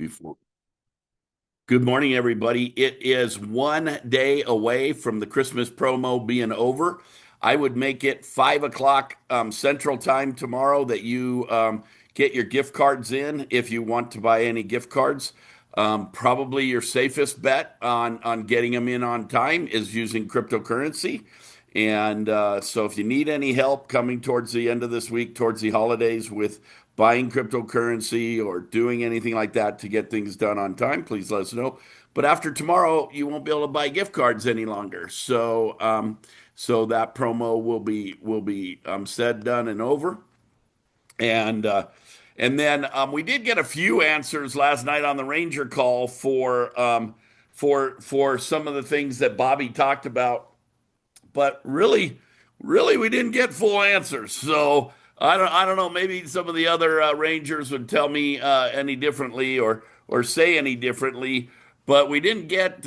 Before. Good morning, everybody. It is one day away from the Christmas promo being over. I would make it 5 o'clock Central Time tomorrow that you get your gift cards in if you want to buy any gift cards. Probably your safest bet on getting them in on time is using cryptocurrency. And so if you need any help coming towards the end of this week, towards the holidays with buying cryptocurrency or doing anything like that to get things done on time, please let us know. But after tomorrow, you won't be able to buy gift cards any longer. So that promo will be said, done, and over. And then we did get a few answers last night on the Ranger call for some of the things that Bobby talked about, but really, we didn't get full answers. So I don't know. Maybe some of the other Rangers would tell me any differently or say any differently. But we didn't get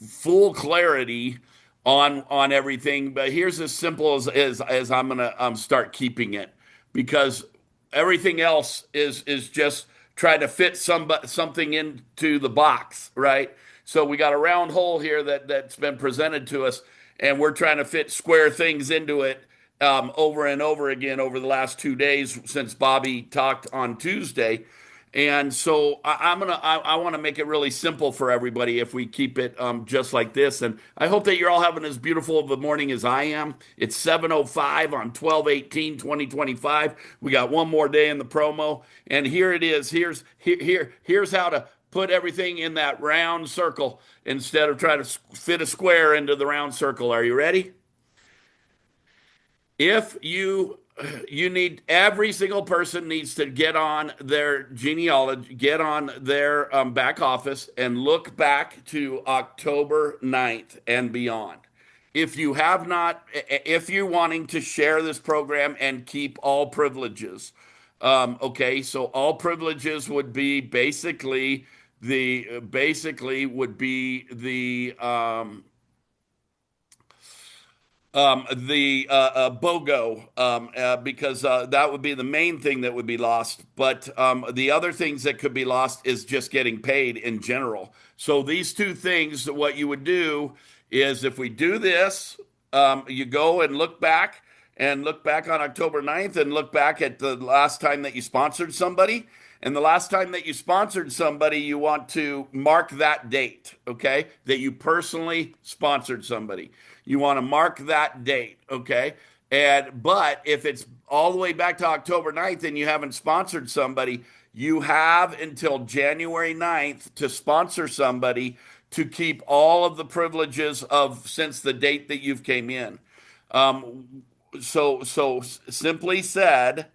full clarity on everything. But here's as simple as I'm gonna start keeping it, because everything else is just trying to fit something into the box, right? So we got a round hole here that's been presented to us, and we're trying to fit square things into it over and over again over the last 2 days since Bobby talked on Tuesday. And so I want to make it really simple for everybody if we keep it just like this. And I hope that you're all having as beautiful of a morning as I am. It's 7:05 on 12/18/2025. We got one more day in the promo, and here it is. Here's how to put everything in that round circle instead of trying to fit a square into the round circle. Are you ready? If you need, every single person needs to get on their genealogy, get on their back office and look back to October 9th and beyond. If you have not, if you're wanting to share this program and keep all privileges, okay, so all privileges would be basically the BOGO, because that would be the main thing that would be lost. But the other things that could be lost is just getting paid in general. So these two things, what you would do is if we do this, you go and look back on October 9th and look back at the last time that you sponsored somebody. And the last time that you sponsored somebody, you want to mark that date, okay? That you personally sponsored somebody. You want to mark that date, okay? But if it's all the way back to October 9th and you haven't sponsored somebody, you have until January 9th to sponsor somebody to keep all of the privileges of since the date that you've came in. So simply said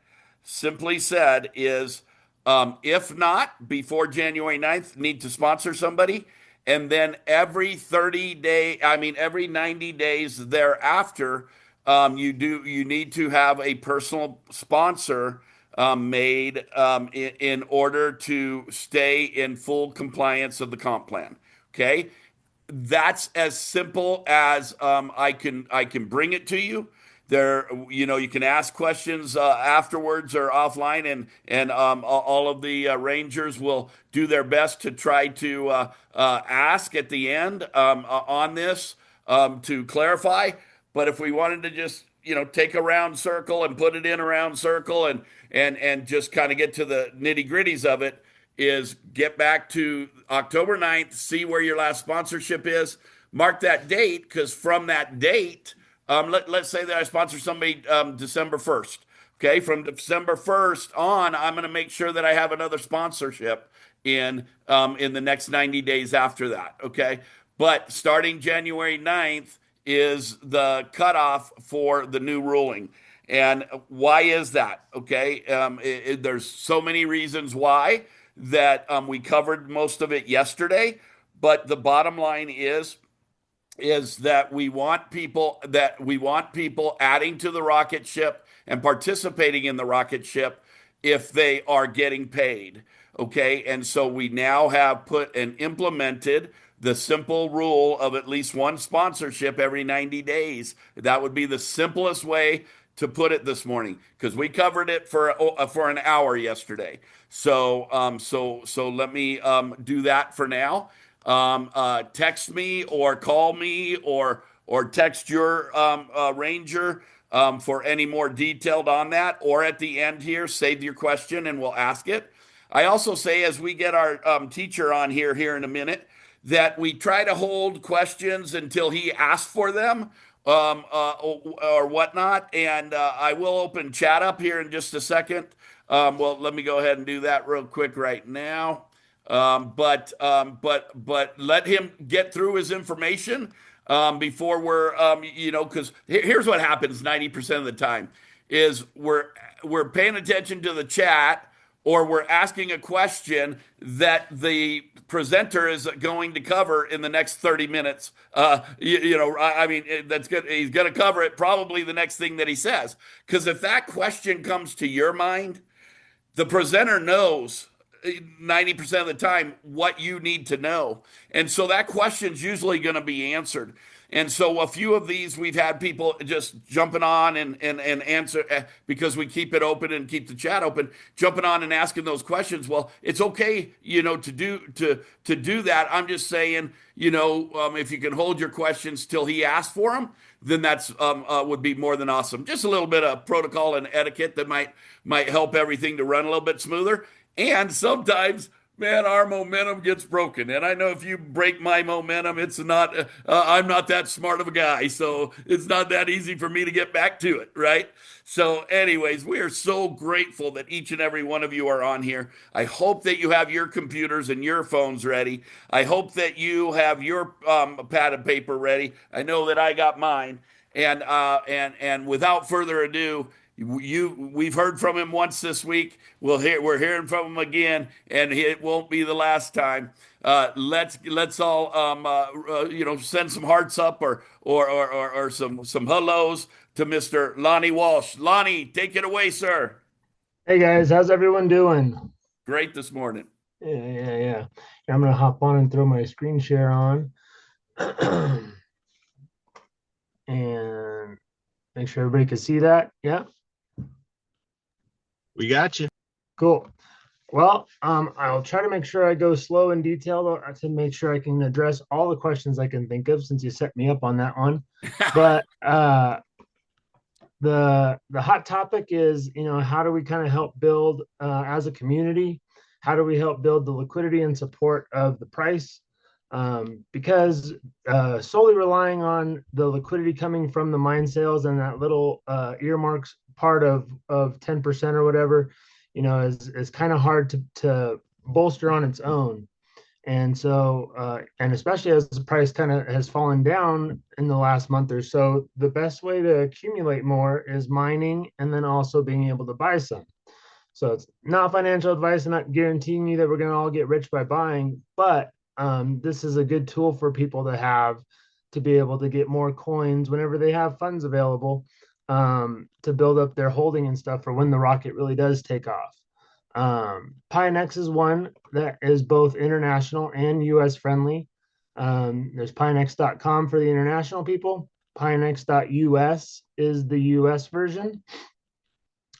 is if not before January 9th, need to sponsor somebody. And then every 90 days thereafter, you need to have a personal sponsor made in order to stay in full compliance of the comp plan. Okay, that's as simple as I can bring it to you. There, you can ask questions afterwards or offline, and all of the Rangers will do their best to try to ask at the end on this to clarify. But if we wanted to just take a round circle and put it in a round circle and just kind of get to the nitty gritties of it, is get back to October 9th, see where your last sponsorship is, mark that date, because from that date, let's say that I sponsor somebody December 1st. Okay, from December 1st on, I'm going to make sure that I have another sponsorship in the next 90 days after that. Okay, but starting January 9th is the cutoff for the new ruling. And why is that? Okay, there's so many reasons why that we covered most of it yesterday, but the bottom line is that we want people adding to the rocket ship and participating in the rocket ship if they are getting paid. Okay, and so we now have put and implemented the simple rule of at least one sponsorship every 90 days. That would be the simplest way to put it this morning because we covered it for an hour yesterday. So let me do that for now. Text me or call me or text your ranger for any more detailed on that. Or at the end here, save your question and we'll ask it. I also say as we get our teacher on here in a minute that we try to hold questions until he asks for them or whatnot. And I will open chat up here in just a second. Well, let me go ahead and do that real quick right now. But let him get through his information before we're because here's what happens 90% of the time is we're paying attention to the chat or we're asking a question that the presenter is going to cover in the next 30 minutes. I mean, that's good. He's going to cover it probably the next thing that he says. Because if that question comes to your mind, the presenter knows 90% of the time what you need to know. And so that question's usually going to be answered. And so a few of these we've had people just jumping on and answer because we keep it open and keep the chat open, jumping on and asking those questions. Well, it's okay, to do that. I'm just saying, if you can hold your questions till he asks for them, then that's would be more than awesome. Just a little bit of protocol and etiquette that might help everything to run a little bit smoother. And sometimes, man, our momentum gets broken. And I know if you break my momentum, it's not, I'm not that smart of a guy. So it's not that easy for me to get back to it, right? So, anyways, we are so grateful that each and every one of you are on here. I hope that you have your computers and your phones ready. I hope that you have your pad and paper ready. I know that I got mine. And without further ado, we've heard from him once this week. We're hearing from him again, and it won't be the last time. Let's all send some hearts up or some hellos to Mr. Lonnie Walsh. Lonnie, take it away, sir. Hey guys, how's everyone doing? Great this morning. Yeah. I'm gonna hop on and throw my screen share on and make sure everybody can see that. Yeah, We got you. cool. Well, I'll try to make sure I go slow and detailed to make sure I can address all the questions I can think of since you set me up on that one. But the hot topic is, how do we kind of help build as a community? How do we help build the liquidity and support of the price? Because solely relying on the liquidity coming from the mine sales and that little earmarks part of 10% or whatever, is kind of hard to bolster on its own. And so, and especially as the price kind of has fallen down in the last month or so, the best way to accumulate more is mining and then also being able to buy some. So it's not financial advice. I'm not guaranteeing you that we're going to all get rich by buying, but this is a good tool for people to have to be able to get more coins whenever they have funds available to build up their holding and stuff for when the rocket really does take off. Pionex is one that is both international and US friendly. There's Pionex.com for the international people. Pionex.us is the US version.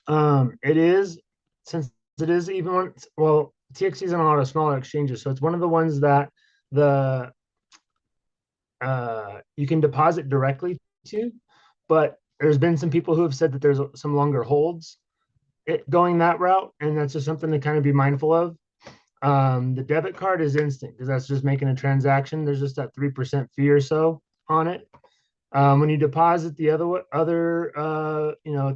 It is, since it is even one, well, TXC is on a lot of smaller exchanges, so it's one of the ones that you can deposit directly to, but there's been some people who have said that there's some longer holds going that route, and that's just something to kind of be mindful of. The debit card is instant because that's just making a transaction. There's just that 3% fee or so on it. When you deposit the other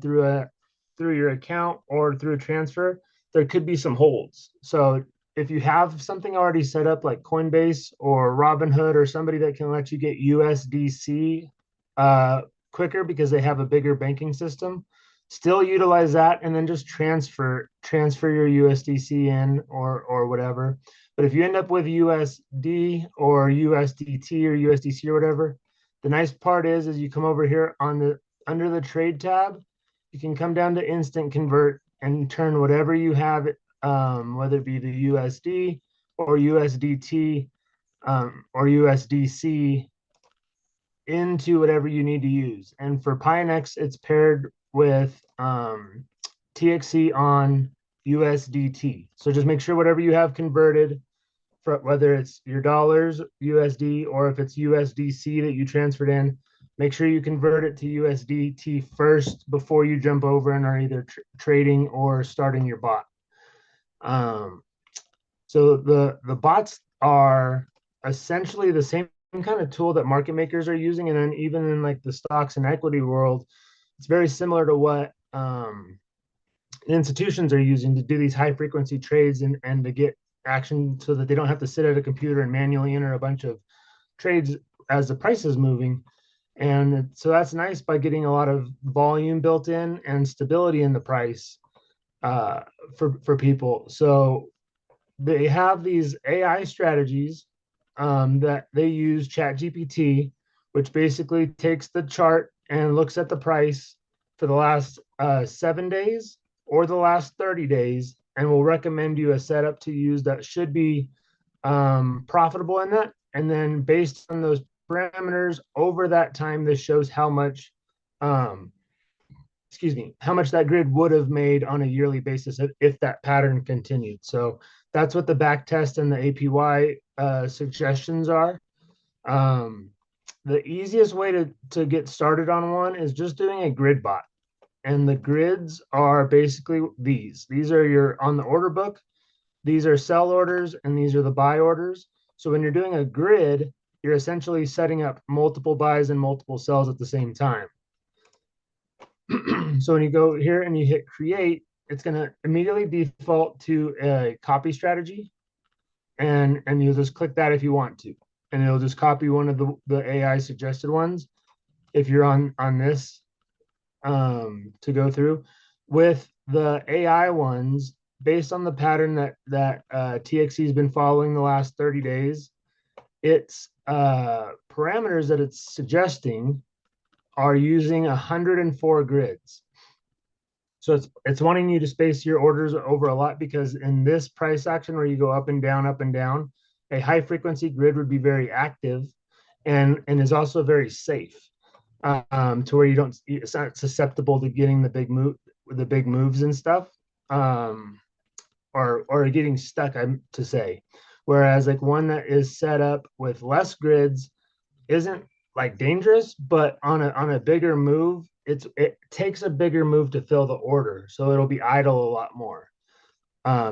through your account or through a transfer, there could be some holds. So if you have something already set up like Coinbase or Robinhood or somebody that can let you get USDC quicker because they have a bigger banking system, still utilize that and then just transfer your USDC in or whatever. But if you end up with USD or USDT or USDC or whatever, the nice part is you come over here under the trade tab, you can come down to instant convert and turn whatever you have, whether it be the USD or USDT or USDC into whatever you need to use. And for Pionex, it's paired with TXC on USDT. So just make sure whatever you have converted, for whether it's your dollars USD or if it's USDC that you transferred in, make sure you convert it to USDT first before you jump over and are either trading or starting your bot. Um, so the bots are essentially the same kind of tool that market makers are using, and then even in like the stocks and equity world, it's very similar to what institutions are using to do these high frequency trades and to get action so that they don't have to sit at a computer and manually enter a bunch of trades as the price is moving. And so that's nice by getting a lot of volume built in and stability in the price uh, for people. So they have these AI strategies that they use Chat GPT, which basically takes the chart and looks at the price for the last 7 days or the last 30 days and will recommend you a setup to use that should be profitable in that. And then based on those parameters over that time, this shows how much um, how much that grid would have made on a yearly basis if that pattern continued. So that's what the back test and the APY suggestions are. Um, the easiest way to get started on one is just doing a grid bot. And the grids are basically these. These are your on the order book. These are sell orders and these are the buy orders. So when you're doing a grid, you're essentially setting up multiple buys and multiple sells at the same time. So when you go here and you hit create, it's going to immediately default to a copy strategy, and you'll just click that if you want to, and it'll just copy one of the AI suggested ones if you're on this to go through. With the AI ones, based on the pattern that TXC has been following the last 30 days, its parameters that it's suggesting are using 104 grids. So it's wanting you to space your orders over a lot because in this price action where you go up and down, a high frequency grid would be very active and is also very safe to where you don't it's not susceptible to getting the big moves and stuff or getting stuck. I'm to say, whereas like one that is set up with less grids isn't like dangerous, but on a bigger move, it takes a bigger move to fill the order, so it'll be idle a lot more.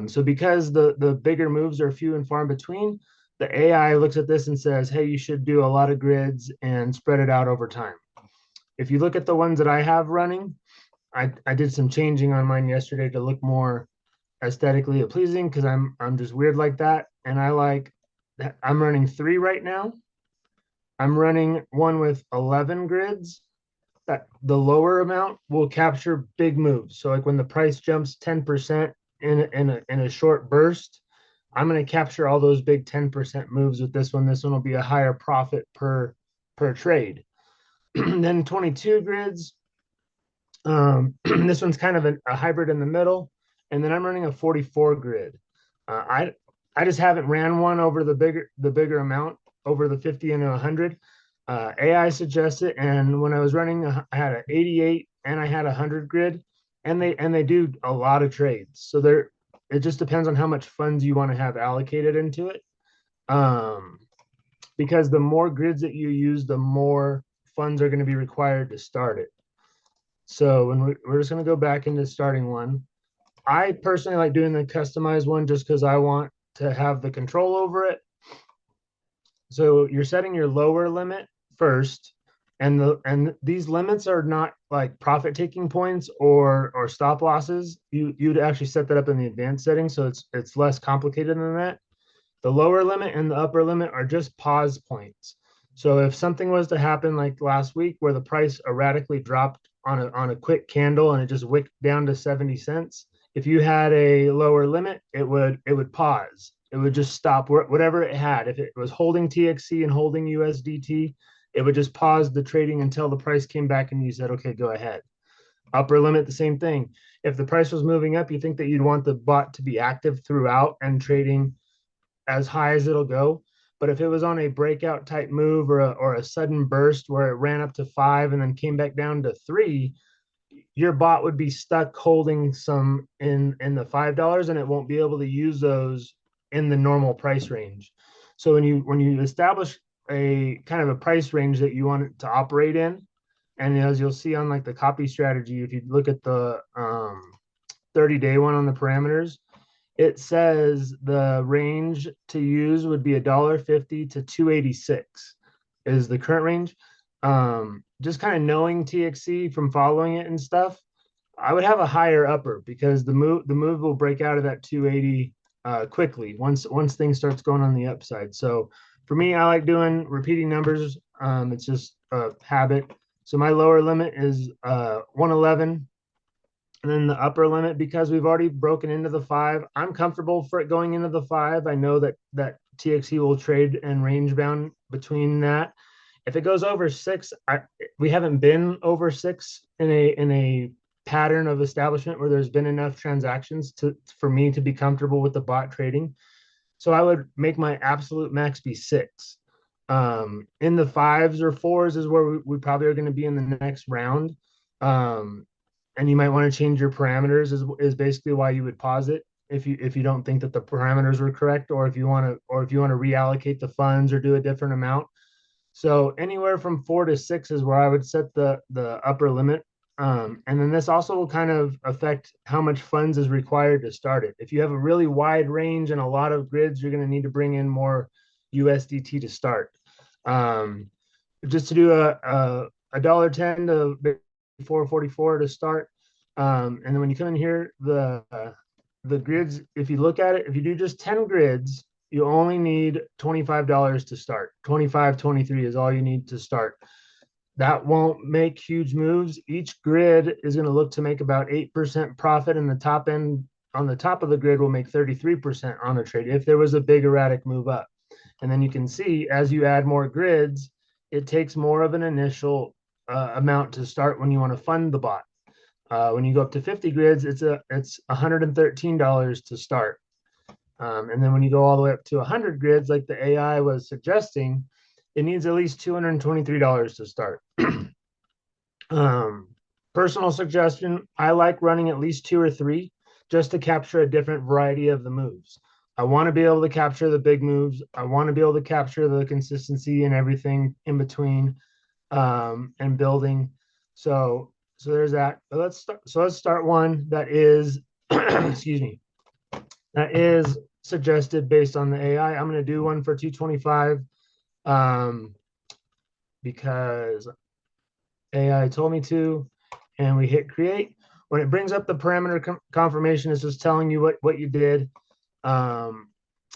So because the bigger moves are few and far in between, the AI looks at this and says, "Hey, you should do a lot of grids and spread it out over time." If you look at the ones that I have running, I did some changing on mine yesterday to look more aesthetically pleasing because I'm just weird like that, and I'm running 3 right now. I'm running one with 11 grids. That the lower amount will capture big moves. So like when the price jumps 10% in a short burst, I'm going to capture all those big 10% moves with this one. This one will be a higher profit per trade. Then 22 grids. This one's kind of a hybrid in the middle. And then I'm running a 44 grid. I just haven't ran one over the bigger amount over the 50 and 100. AI suggests it, and when I was running, I had an 88 and I had a 100 grid, and they do a lot of trades. So it just depends on how much funds you want to have allocated into it. Because the more grids that you use, the more funds are going to be required to start it. So when we're just going to go back into starting one. I personally like doing the customized one just because I want to have the control over it. So you're setting your lower limit first, and these limits are not like profit taking points or stop losses. You'd actually set that up in the advanced setting, so it's less complicated than that. The lower limit and the upper limit are just pause points. So if something was to happen like last week where the price erratically dropped on a quick candle and it just wicked down to 70 cents, if you had a lower limit, it would pause. It would just stop whatever it had. If it was holding TXC and holding USDT, it would just pause the trading until the price came back and you said, okay, go ahead. Upper limit, the same thing. If the price was moving up, you think that you'd want the bot to be active throughout and trading as high as it'll go. But if it was on a breakout type move or a sudden burst where it ran up to 5 and then came back down to 3, your bot would be stuck holding some in the $5, and it won't be able to use those in the normal price range. So when you establish a kind of a price range that you want it to operate in, and as you'll see on like the copy strategy, if you look at the 30-day one on the parameters, it says the range to use would be $1.50 to 286 is the current range. Just kind of knowing TXC from following it and stuff, I would have a higher upper because the move will break out of that 280 quickly once things starts going on the upside. So for me, I like doing repeating numbers. It's just a habit. So my lower limit is 111, and then the upper limit, because we've already broken into the five, I'm comfortable for it going into the five. I know that TXE will trade and range bound between that. If it goes over six, we haven't been over six in a pattern of establishment where there's been enough transactions for me to be comfortable with the bot trading. So I would make my absolute max be six. In the fives or fours is where we probably are going to be in the next round. Um, and you might want to change your parameters is basically why you would pause it if you don't think that the parameters were correct, or if you want to reallocate the funds or do a different amount. So anywhere from 4 to 6 is where I would set the upper limit. And then this also will kind of affect how much funds is required to start it. If you have a really wide range and a lot of grids, you're going to need to bring in more USDT to start. Just to do a $1.10 to 444 to start. And then when you come in here, the grids, if you look at it, if you do just 10 grids, you only need $25 to start. 25, 23 is all you need to start. That won't make huge moves. Each grid is going to look to make about 8% profit, and the top end on the top of the grid will make 33% on a trade if there was a big erratic move up. And then you can see as you add more grids, it takes more of an initial amount to start when you want to fund the bot. When you go up to 50 grids, it's $113 to start. And then when you go all the way up to 100 grids, like the AI was suggesting, it needs at least $223 to start. Personal suggestion, I like running at least 2 or 3 just to capture a different variety of the moves. I want to be able to capture the big moves. I want to be able to capture the consistency and everything in between, and building. So there's that. But let's start one that is excuse me, that is suggested based on the AI. I'm going to do one for 225 because AI told me to, and we hit create. When it brings up the parameter confirmation, it's just telling you what you did, and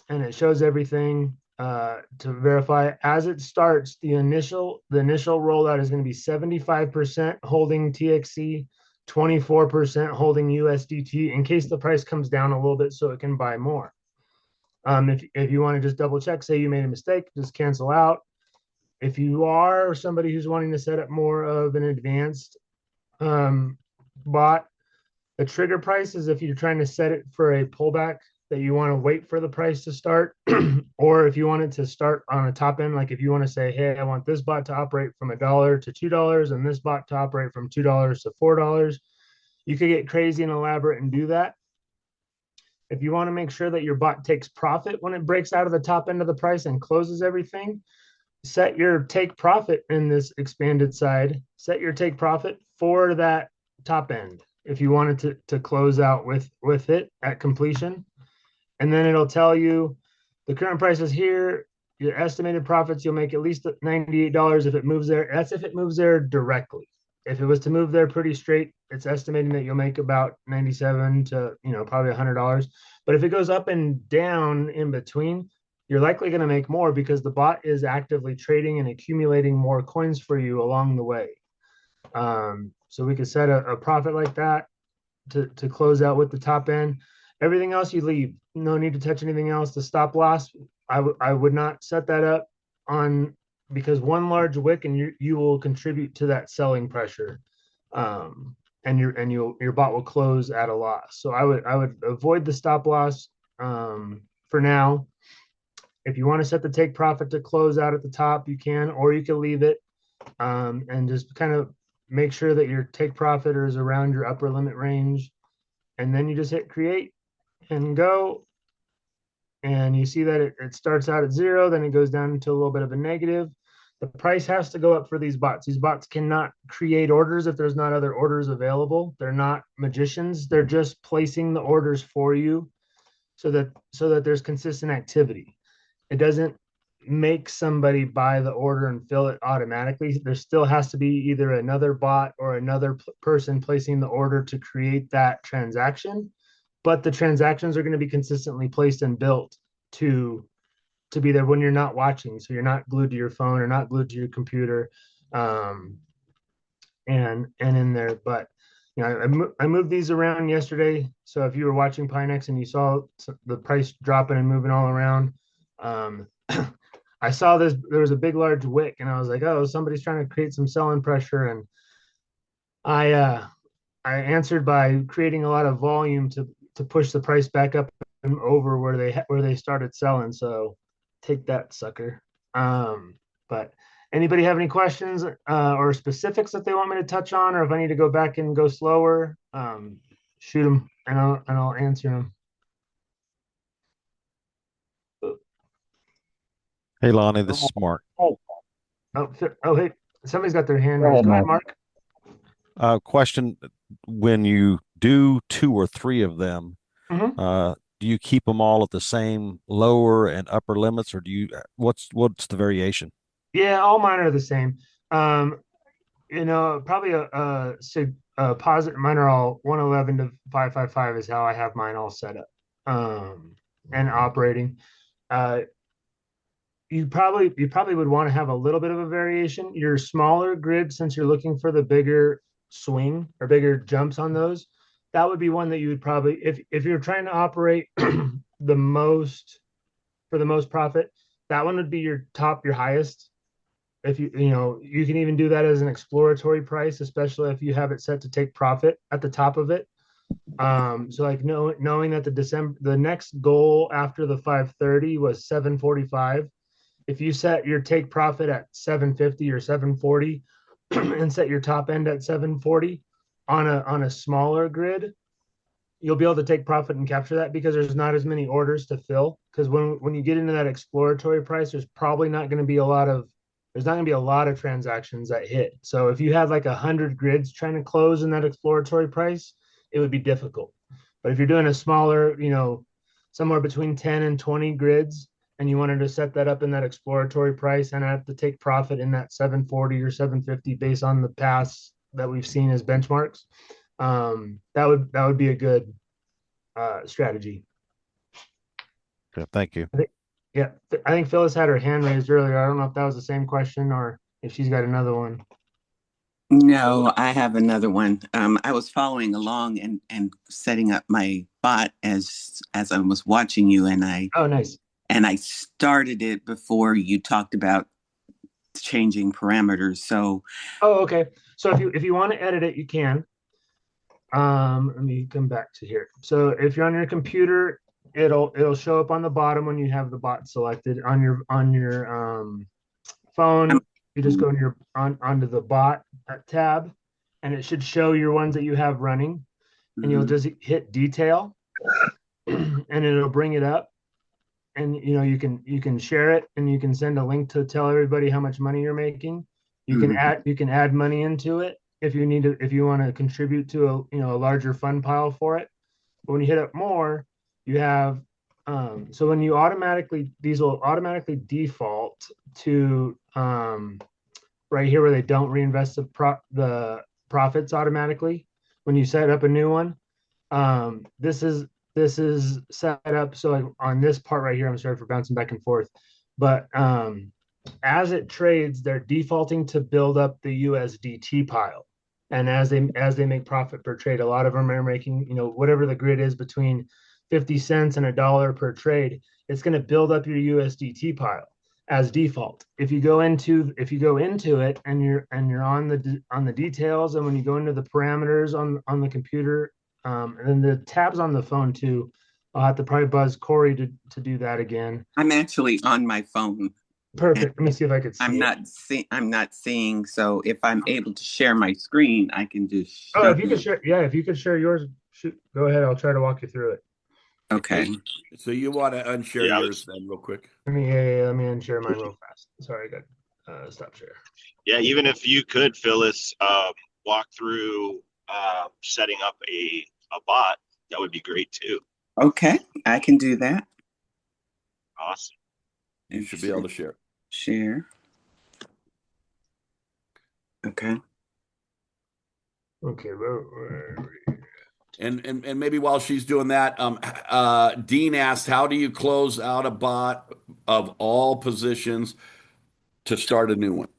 it shows everything to verify. As it starts, the initial rollout is going to be 75% holding TXC, 24% holding USDT in case the price comes down a little bit so it can buy more. If you want to just double check, say you made a mistake, just cancel out. If you are somebody who's wanting to set up more of an advanced bot, the trigger price is if you're trying to set it for a pullback that you want to wait for the price to start, or if you want it to start on a top end, like if you want to say, hey, I want this bot to operate from $1 to $2 and this bot to operate from $2 to $4, you could get crazy and elaborate and do that. If you want to make sure that your bot takes profit when it breaks out of the top end of the price and closes everything, set your take profit in this expanded side, set your take profit for that top end if you wanted to close out with it at completion. And then it'll tell you the current price is here, your estimated profits, you'll make at least $98 if it moves there. That's if it moves there directly. If it was to move there pretty straight, it's estimating that you'll make about 97 to, probably $100. But if it goes up and down in between, you're likely going to make more because the bot is actively trading and accumulating more coins for you along the way. So we could set a profit like that to close out with the top end. Everything else you leave. No need to touch anything else. The stop loss, I would not set that up on, because one large wick and you will contribute to that selling pressure, and your bot will close at a loss. So I would avoid the stop loss for now. If you want to set the take profit to close out at the top, you can, or you can leave it and just kind of make sure that your take profit is around your upper limit range, and then you just hit create and go. And you see that it starts out at zero, then it goes down into a little bit of a negative. The price has to go up for these bots. These bots cannot create orders if there's not other orders available. They're not magicians. They're just placing the orders for you so that there's consistent activity. It doesn't make somebody buy the order and fill it automatically. There still has to be either another bot or another person placing the order to create that transaction, but the transactions are going to be consistently placed and built to to be there when you're not watching, so you're not glued to your phone or not glued to your computer, um, and in there. But I moved these around yesterday, so if you were watching Pionex and you saw the price dropping and moving all around, um, I saw this. There was a big, large wick, and I was like, "Oh, somebody's trying to create some selling pressure." And I uh, I answered by creating a lot of volume to push the price back up and over where they started selling. So take that, sucker. But anybody have any questions or specifics that they want me to touch on, or if I need to go back and go slower, shoot them and I'll answer them. Hey, Lonnie, this is Mark. Oh, hey, somebody's got their hand Go raised. ahead, Go ahead, Mark. Mark. Question: when you do two or three of them, Mm-hmm. do you keep them all at the same lower and upper limits, or do you? What's the variation? Yeah, all mine are the same. Um, probably a positive. Mine are all 111 to 555 is how I have mine all set up, and operating. Uh, you probably would want to have a little bit of a variation. Your smaller grid, since you're looking for the bigger swing or bigger jumps on those, that would be one that you would probably, if you're trying to operate the most for the most profit, that one would be your top, your highest. If you can even do that as an exploratory price, especially if you have it set to take profit at the top of it. So like knowing that the next goal after the 530 was 745. If you set your take profit at 750 or 740 and set your top end at 740 on a smaller grid, you'll be able to take profit and capture that because there's not as many orders to fill. Because when you get into that exploratory price, there's not going to be a lot of transactions that hit. So if you had like 100 grids trying to close in that exploratory price, it would be difficult. But if you're doing a smaller, somewhere between 10 and 20 grids, and you wanted to set that up in that exploratory price and have to take profit in that 740 or 750 based on the paths that we've seen as benchmarks, that would be a good strategy. Okay, thank you. Yeah, I think Phyllis had her hand raised earlier. I don't know if that was the same question or if she's got another one. No, I have another one. I was following along and setting up my bot as I was watching you, and Oh, nice. I started it before you talked about changing parameters. So Oh, okay. So if you want to edit it, you can. Let me come back to here. So if you're on your computer, it'll show up on the bottom when you have the bot selected. On your I'm phone, you just go onto the bot tab, and it should show your ones that you have running, and you'll mhm, just hit detail, and it'll bring it up, and you can share it, and you can send a link to tell everybody how much money you're making. You can mhm. add money into it if you want to contribute to a larger fund pile for it. But when you hit up more, you have so when you these will automatically default to right here where they don't reinvest the profits automatically when you set up a new one. This is set up so like on this part right here. I'm sorry for bouncing back and forth, but as it trades, they're defaulting to build up the USDT pile. And as they make profit per trade, a lot of them are making, whatever the grid is between 50 cents and $1 per trade, it's going to build up your USDT pile as default. If you go into it and you're on the details, and when you go into the parameters on the computer, and then the tabs on the phone too, I'll have to probably buzz Corey to do that again. I'm actually on my phone. Perfect. Let me see if I could see it. I'm not seeing. So if I'm able to share my screen, I can just Oh, show if you could you. share, yeah, if you could share yours, shoot, go ahead. I'll try to walk you through it. Okay. So you want to unshare Yeah, yours then, real quick. Let me unshare mine real fast. Sorry, I got stop share. yeah. Even if you could, Phyllis, walk through setting up a bot, that would be great too. Okay, I can do that. Awesome. You should be able to share. Share. Okay. Okay, And maybe while she's doing that, Dean asked, how do you close out a bot of all positions to start a new one?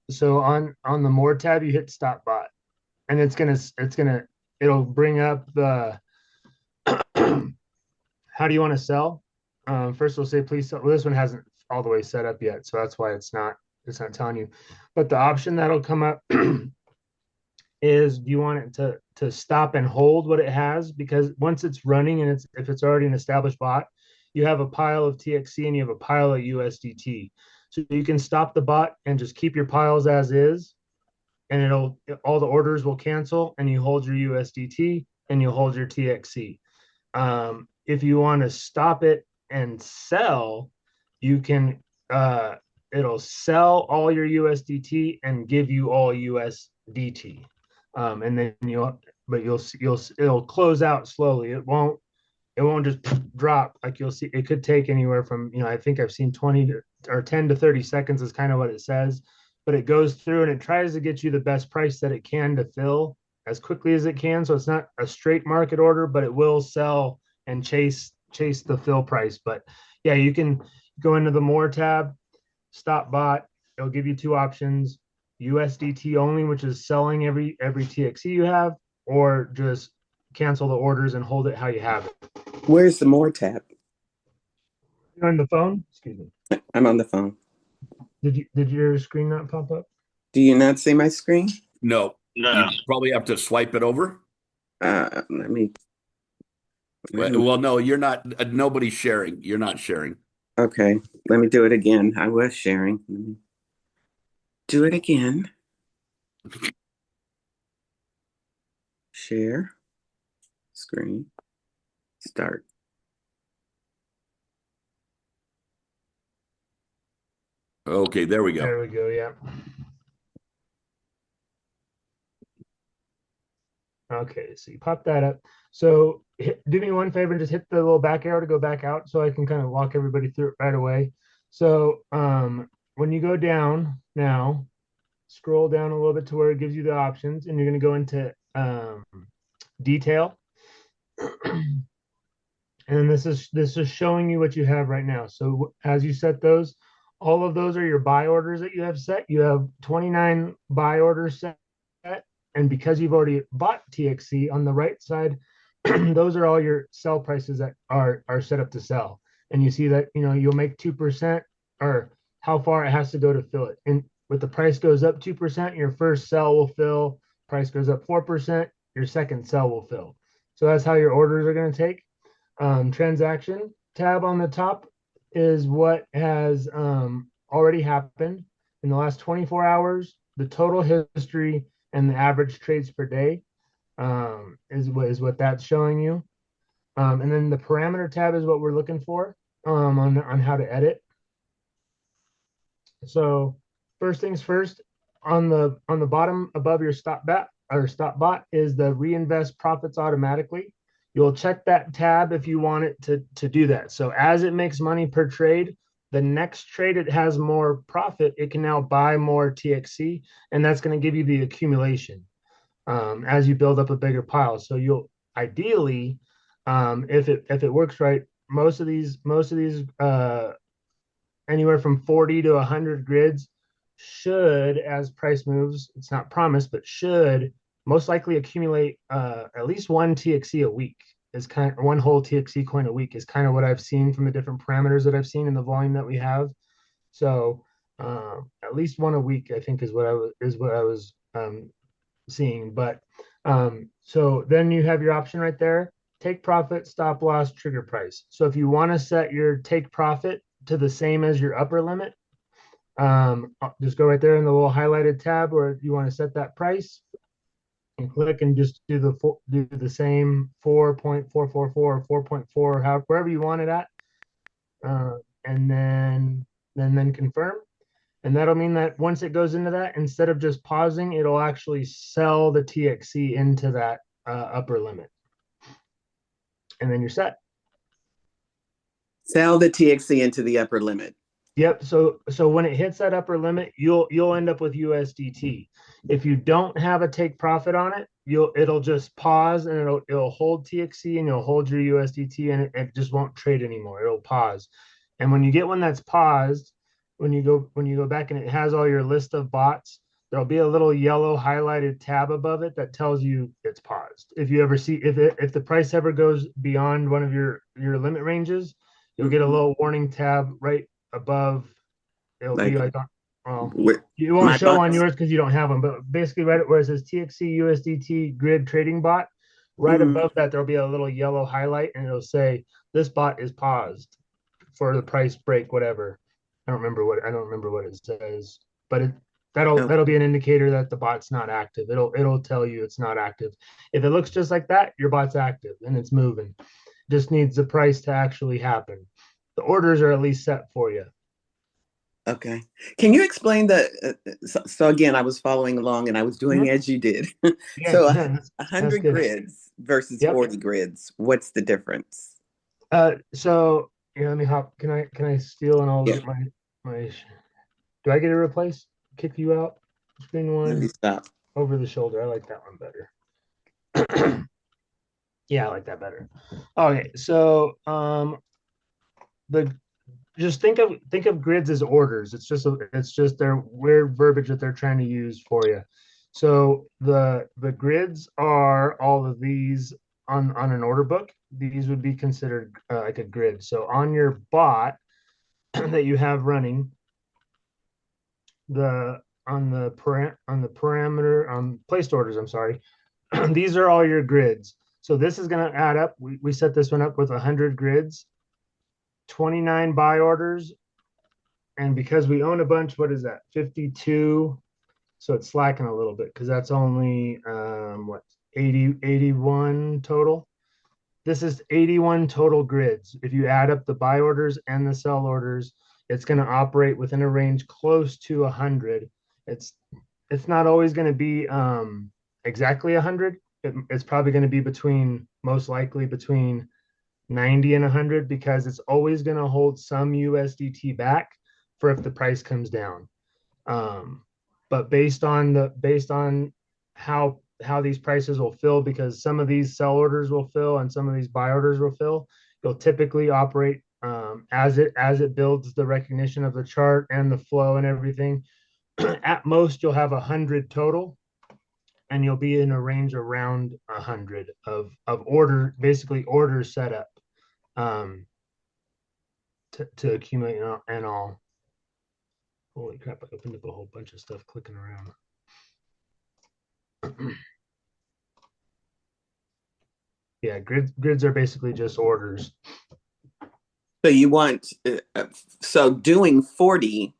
so on the more tab, you hit stop bot, and it'll bring up the how do you want to sell? First, we'll say please sell. Well, this one hasn't all the way set up yet, so that's why it's not telling you. But the option that'll come up is do you want it to stop and hold what it has? Because once it's running and if it's already an established bot, you have a pile of TXC and you have a pile of USDT. So you can stop the bot and just keep your piles as is, and all the orders will cancel, and you hold your USDT and you hold your TXC. If you want to stop it and sell, you can it'll sell all your USDT and give you all USDT. And then it'll close out slowly. It won't just drop. Like you'll see, it could take anywhere from, I think I've seen 20 or 10 to 30 seconds is kind of what it says, but it goes through and it tries to get you the best price that it can to fill as quickly as it can. So it's not a straight market order, but it will sell and chase the fill price. But yeah, you can go into the more tab, stop bot. It'll give you two options: USDT only, which is selling every TXE you have, or just cancel the orders and hold it how you have it. Where's the more tab? You're on the phone? Excuse me. I'm on the phone. Did your screen not pop up? Do you not see my screen? No, No. you probably have to swipe it over. Let me. Well, no, you're not. Nobody's sharing. You're not sharing. Okay, let me do it again. I was sharing. Let me do it again. Share. Screen. Start. Okay, there we go. There we go. Yeah. Okay, so you pop that up. So do me one favor and just hit the little back arrow to go back out so I can kind of walk everybody through it right away. So when you go down now, scroll down a little bit to where it gives you the options, and you're going to go into detail. And this is showing you what you have right now. So as you set those, all of those are your buy orders that you have set. You have 29 buy orders set, and because you've already bought TXC on the right side, those are all your sell prices that are set up to sell. And you see that you'll make 2%, or how far it has to go to fill it. And with the price goes up 2%, your first sell will fill. Price goes up 4%, your second sell will fill. So that's how your orders are going to take. Transaction tab on the top is what has already happened in the last 24 hours, the total history, and the average trades per day is what that's showing you. And then the parameter tab is what we're looking for on how to edit. So first things first, on the bottom above your stop bot is the reinvest profits automatically. You'll check that tab if you want it to do that. So as it makes money per trade, the next trade it has more profit, it can now buy more TXC, and that's going to give you the accumulation as you build up a bigger pile. So you'll ideally, if it works right, most of these anywhere from 40 to 100 grids should, as price moves, it's not promised, but should most likely accumulate at least one TXC a week. Is kind of one whole TXC coin a week is kind of what I've seen from the different parameters that I've seen in the volume that we have. So at least one a week, I think, is what I was seeing. But so then you have your option right there: take profit, stop loss, trigger price. So if you want to set your take profit to the same as your upper limit, just go right there in the little highlighted tab where you want to set that price and click and just do the same 4.444 or 4.4, wherever you want it at, and then confirm. And that'll mean that once it goes into that, instead of just pausing, it'll actually sell the TXC into that upper limit. And then you're set. Sell the TXC into the upper limit. Yep. So when it hits that upper limit, you'll end up with USDT. If you don't have a take profit on it, it'll just pause and it'll hold TXC and you'll hold your USDT and it just won't trade anymore. It'll pause. And when you get one that's paused, when you go back and it has all your list of bots, there'll be a little yellow highlighted tab above it that tells you it's paused. If you ever see if the price ever goes beyond one of your limit ranges, you'll get a little warning tab right above. It'll be like, well, it won't show on yours because you don't have them, but basically right where it says TXC USDT grid trading bot, right above that there'll be a little yellow highlight and it'll say this bot is paused for the price break, whatever. I don't remember what it says, but that'll be an indicator that the bot's not active. It'll tell you it's not active. If it looks just like that, your bot's active and it's moving. Just needs the price to actually happen. The orders are at least set for you. Okay. Can you explain so again, I was following along and I was doing as you did. Yeah, So that's 100 good. grids versus 40 grids. What's the difference? So let me hop. Can I steal and I'll get my do I get to replace? Kick you out? Screen one. Let me stop. Over the shoulder. I like that one better. Yeah, I like that better. Okay, so just think of grids as orders. It's just their weird verbiage that they're trying to use for you. So the grids are all of these on an order book. These would be considered like a grid. So on your bot that you have running, on the parameter on placed orders, I'm sorry, these are all your grids. So this is going to add up. We set this one up with 100 grids, 29 buy orders, and because we own a bunch, what is that? 52. So it's slacking a little bit because that's only 81 total. This is 81 total grids. If you add up the buy orders and the sell orders, it's going to operate within a range close to 100. It's not always going to be exactly 100. It's probably going to be most likely between 90 and 100 because it's always going to hold some USDT back for if the price comes down. But based on how these prices will fill, because some of these sell orders will fill and some of these buy orders will fill, you'll typically operate as it builds the recognition of the chart and the flow and everything. At most, you'll have 100 total, and you'll be in a range around 100 of basically orders set up to accumulate and all. Holy crap! I opened up a whole bunch of stuff clicking around. Yeah, grids are basically just orders. So you want doing 40.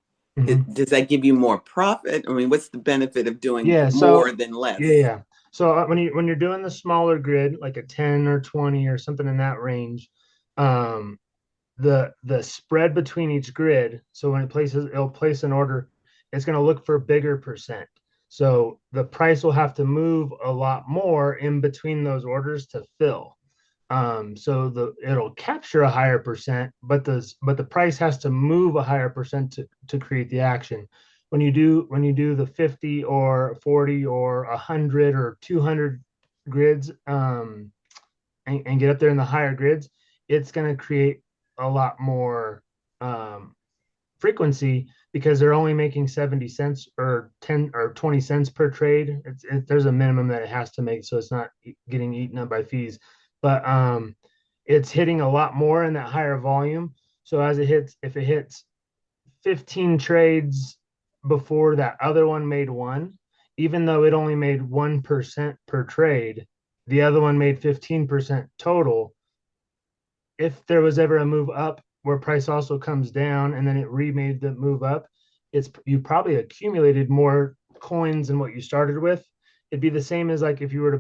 Does that give you more profit? I mean, what's the benefit of doing more than less? Yeah. So when you're doing the smaller grid, like a 10 or 20 or something in that range, the spread between each grid, so when it'll place an order, it's going to look for bigger percent. So the price will have to move a lot more in between those orders to fill. So it'll capture a higher percent, but the price has to move a higher percent to create the action. When you do the 50 or 40 or 100 or 200 grids, and get up there in the higher grids, it's going to create a lot more frequency because they're only making 70 cents or 10 or 20 cents per trade. There's a minimum that it has to make, so it's not getting eaten up by fees. But it's hitting a lot more in that higher volume. So if it hits 15 trades before that other one made one, even though it only made 1% per trade, the other one made 15% total. If there was ever a move up where price also comes down and then it remade the move up, you probably accumulated more coins than what you started with. It'd be the same as like if you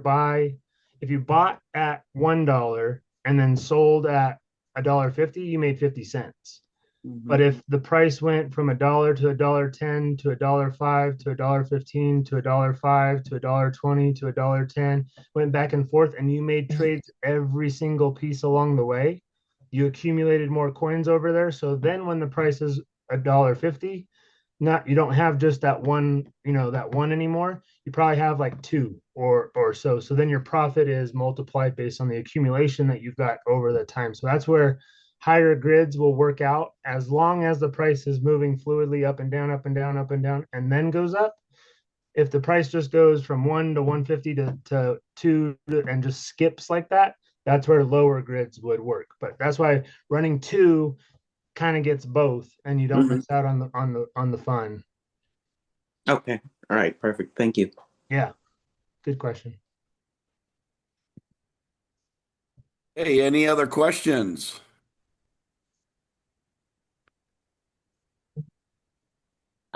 bought at $1 and then sold at $1.50, you made 50 cents. But if the price went from $1 to $1.10 to $1.05 to $1.15 to $1.05 to $1.20 to $1.10, went back and forth, and you made trades every single piece along the way, you accumulated more coins over there. So then when the price is $1.50, you don't have just that one, that one anymore. You probably have like two or so. So then your profit is multiplied based on the accumulation that you've got over the time. So that's where higher grids will work out as long as the price is moving fluidly up and down, up and down, up and down, and then goes up. If the price just goes from 1 to 150 to 2 and just skips like that, that's where lower grids would work. But that's why running two kind of gets both, and you don't miss out on the fun. Okay. All right. Perfect. Thank you. Yeah. Good question. Hey, any other questions?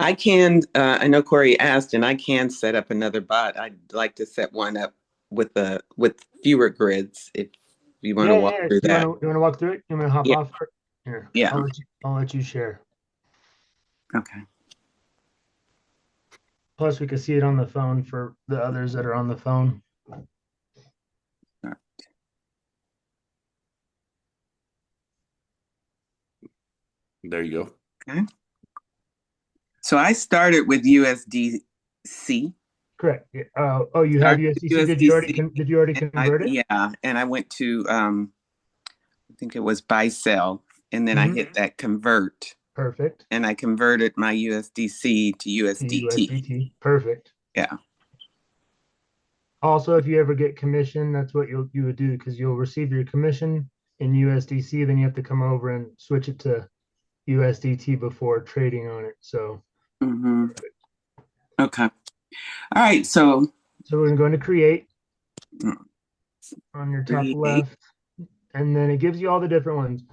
I know Corey asked, and I can set up another bot. I'd like to set one up with fewer grids if you want to walk through You that. want to walk through it? You want to hop Yeah. off? Here. Yeah. I'll let you share. Okay. Plus, we can see it on the phone for the others that are on the phone. There you go. Okay. So I started with USDC. Correct. You have USDC. Did you already convert it? Yeah, and I went to I think it was buy sell, and then I hit that convert. Perfect. And I converted my USDC to USDT. Perfect. Yeah. Also, if you ever get commission, that's what you would do, because you'll receive your commission in USDC, then you have to come over and switch it to USDT before trading on it. So okay. All right. So we're going to create on your top left, and then it gives you all the different ones.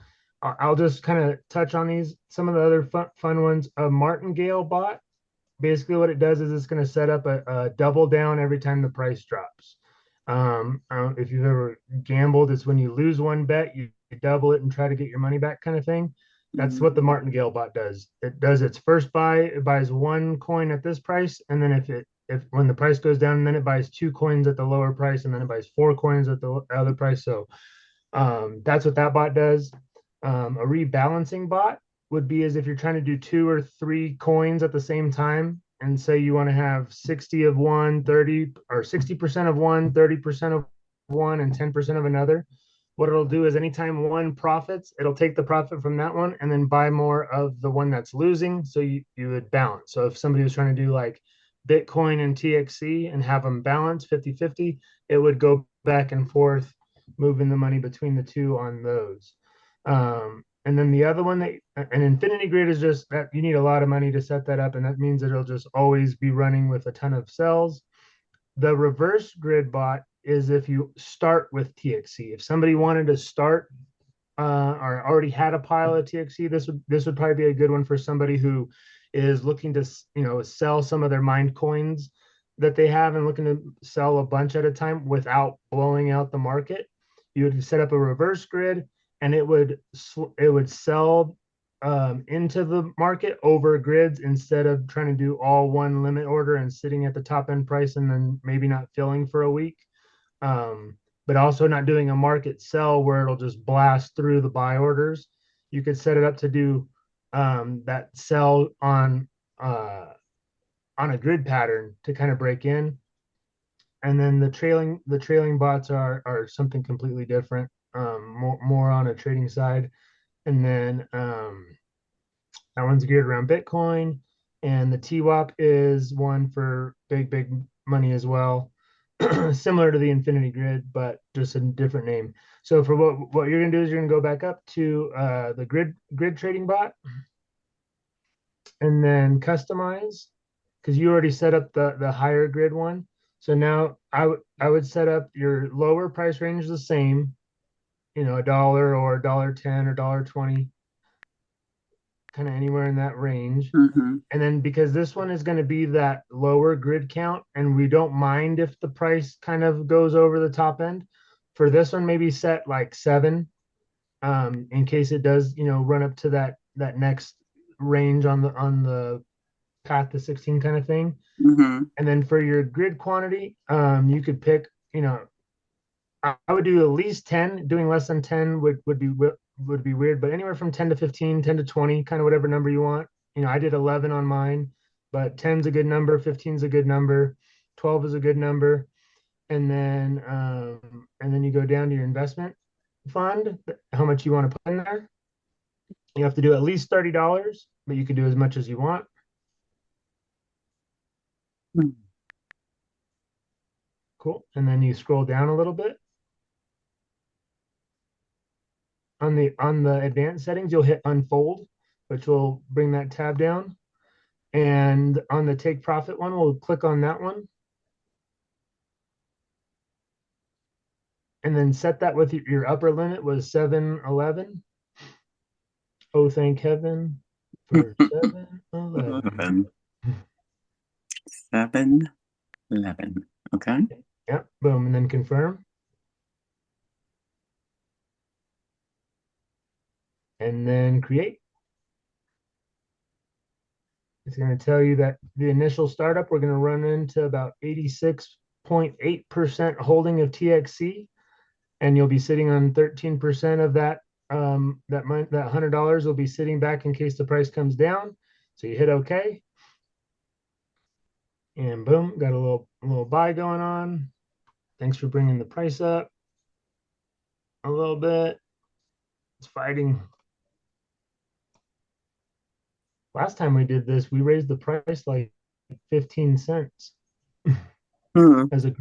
I'll just kind of touch on these. Some of the other fun ones. A martingale bot. Basically, what it does is it's going to set up a double down every time the price drops. If you've ever gambled, it's when you lose one bet, you double it and try to get your money back, kind of thing. That's what the martingale bot does. It does its first buy, it buys one coin at this price, and then if when the price goes down, then it buys two coins at the lower price, and then it buys four coins at the other price. So that's what that bot does. A rebalancing bot would be as if you're trying to do two or three coins at the same time, and say you want to have 60 of one, 30 or 60% of one, 30% of one, and 10% of another. What it'll do is anytime one profits, it'll take the profit from that one and then buy more of the one that's losing. So you would balance. So if somebody was trying to do like Bitcoin and TXC and have them balance 50-50, it would go back and forth, moving the money between the two on those. And then the other one, an infinity grid, is just that you need a lot of money to set that up, and that means that it'll just always be running with a ton of cells. The reverse grid bot is if you start with TXC. If somebody wanted to start or already had a pile of TXC, this would probably be a good one for somebody who is looking to sell some of their mined coins that they have and looking to sell a bunch at a time without blowing out the market. You would set up a reverse grid, and it would sell into the market over grids instead of trying to do all one limit order and sitting at the top end price and then maybe not filling for a week. But also not doing a market sell where it'll just blast through the buy orders. You could set it up to do that sell on a grid pattern to kind of break in. And then the trailing bots are something completely different, more on a trading side. And then that one's geared around Bitcoin, and the TWAP is one for big money as well. Similar to the Infinity Grid, but just a different name. So for what you're gonna do is you're gonna go back up to the grid trading bot, and then customize, because you already set up the higher grid one. So now I would set up your lower price range the same, $1 or $1.10 or $1.20. kind of anywhere in that range. Mm-hmm. And then because this one is going to be that lower grid count, and we don't mind if the price kind of goes over the top end, for this one, maybe set like 7, in case it does, run up to that next range on the path to 16 kind of thing. Mm-hmm. And then for your grid quantity, you could pick, I would do at least 10. Doing less than 10 would be weird, but anywhere from 10 to 15, 10 to 20, kind of whatever number you want. I did 11 on mine, but 10's a good number, 15's a good number, 12 is a good number. And then you go down to your investment fund, how much you want to put in there. You have to do at least $30, but you can do as much as you want. Cool. And then you scroll down a little bit. On the advanced settings, you'll hit unfold, which will bring that tab down. And on the take profit one, we'll click on that one. And then set that with your upper limit was 711. Oh, thank heaven for 711. 7-11. Okay. Yep, boom, and then confirm. And then create. It's going to tell you that the initial startup, we're going to run into about 86.8% holding of TXC, and you'll be sitting on 13% of that. That $100 will be sitting back in case the price comes down. So you hit OK, and boom, got a little buy going on. Thanks for bringing the price up a little bit. It's fighting. Last time we did this, we raised the price like 15 cents. Hmm. As a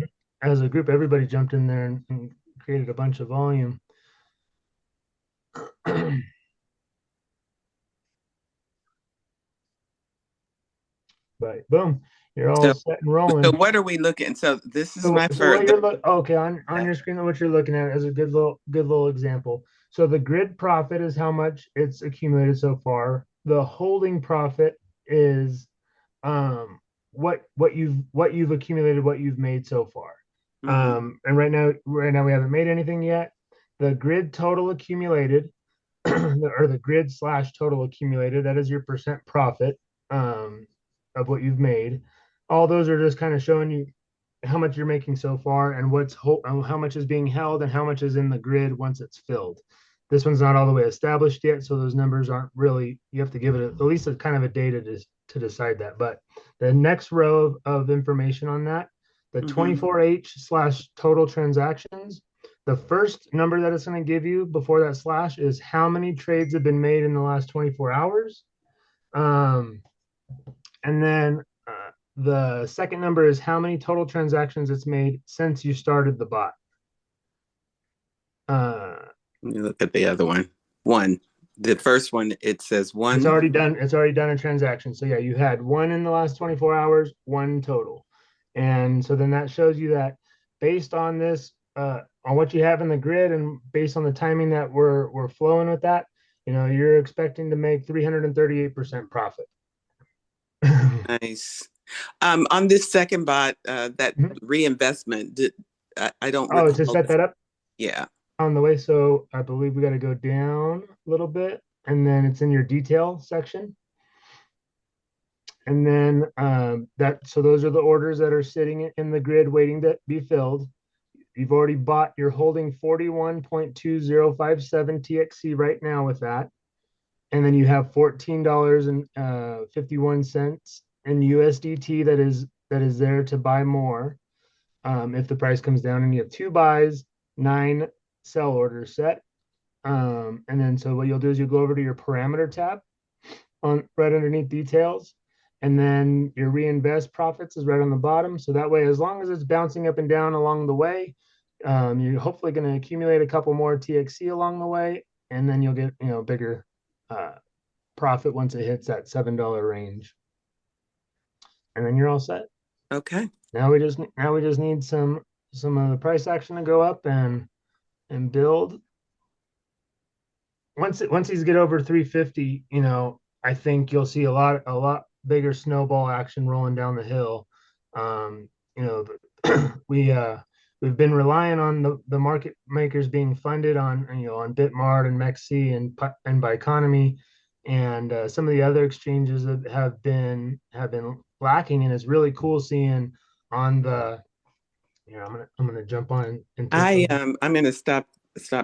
group, everybody jumped in there and created a bunch of volume. But boom, you're all set and rolling. So what are we looking? So this is my So what first. you're okay on your screen, what you're looking at is a good little example. So the grid profit is how much it's accumulated so far. The holding profit is what you've accumulated, what you've made so far. And right now we haven't made anything yet. The grid total accumulated, or the grid / total accumulated, that is your percent profit of what you've made. All those are just kind of showing you how much you're making so far, and how much is being held and how much is in the grid once it's filled. This one's not all the way established yet, so those numbers aren't really, you have to give it at least a kind of a data to decide that. But the next row of information on that, the 24H / total transactions, the first number that it's going to give you before that slash is how many trades have been made in the last 24 hours. And then the second number is how many total transactions it's made since you started the bot. Let me look at the other one. The first one, it says 1. It's already done a transaction. So yeah, you had 1 in the last 24 hours, 1 total. And so then that shows you that based on this, on what you have in the grid, and based on the timing that we're flowing with that, you're expecting to make 338% profit. Nice. On this second bot, that reinvestment, I don't recall. To set that up? Yeah. On the way. So I believe we got to go down a little bit, and then it's in your detail section. And then so those are the orders that are sitting in the grid waiting to be filled. You've already bought, you're holding 41.2057 TXC right now with that. And then you have $14.51 in USDT that is there to buy more if the price comes down. And you have 2 buys, 9 sell orders set. And then so what you'll do is you'll go over to your parameter tab right underneath details. And then your reinvest profits is right on the bottom. So that way, as long as it's bouncing up and down along the way, you're hopefully going to accumulate a couple more TXC along the way, and then you'll get bigger profit once it hits that $7 range. And then you're all set. Okay. Now we just need some of the price action to go up and build. Once these get over 350, I think you'll see a lot bigger snowball action rolling down the hill. You know, we've been relying on the market makers being funded on on Bitmart and MEXC and Biconomy, and some of the other exchanges that have been lacking. And it's really cool seeing on the I'm gonna jump on and take I'm gonna stop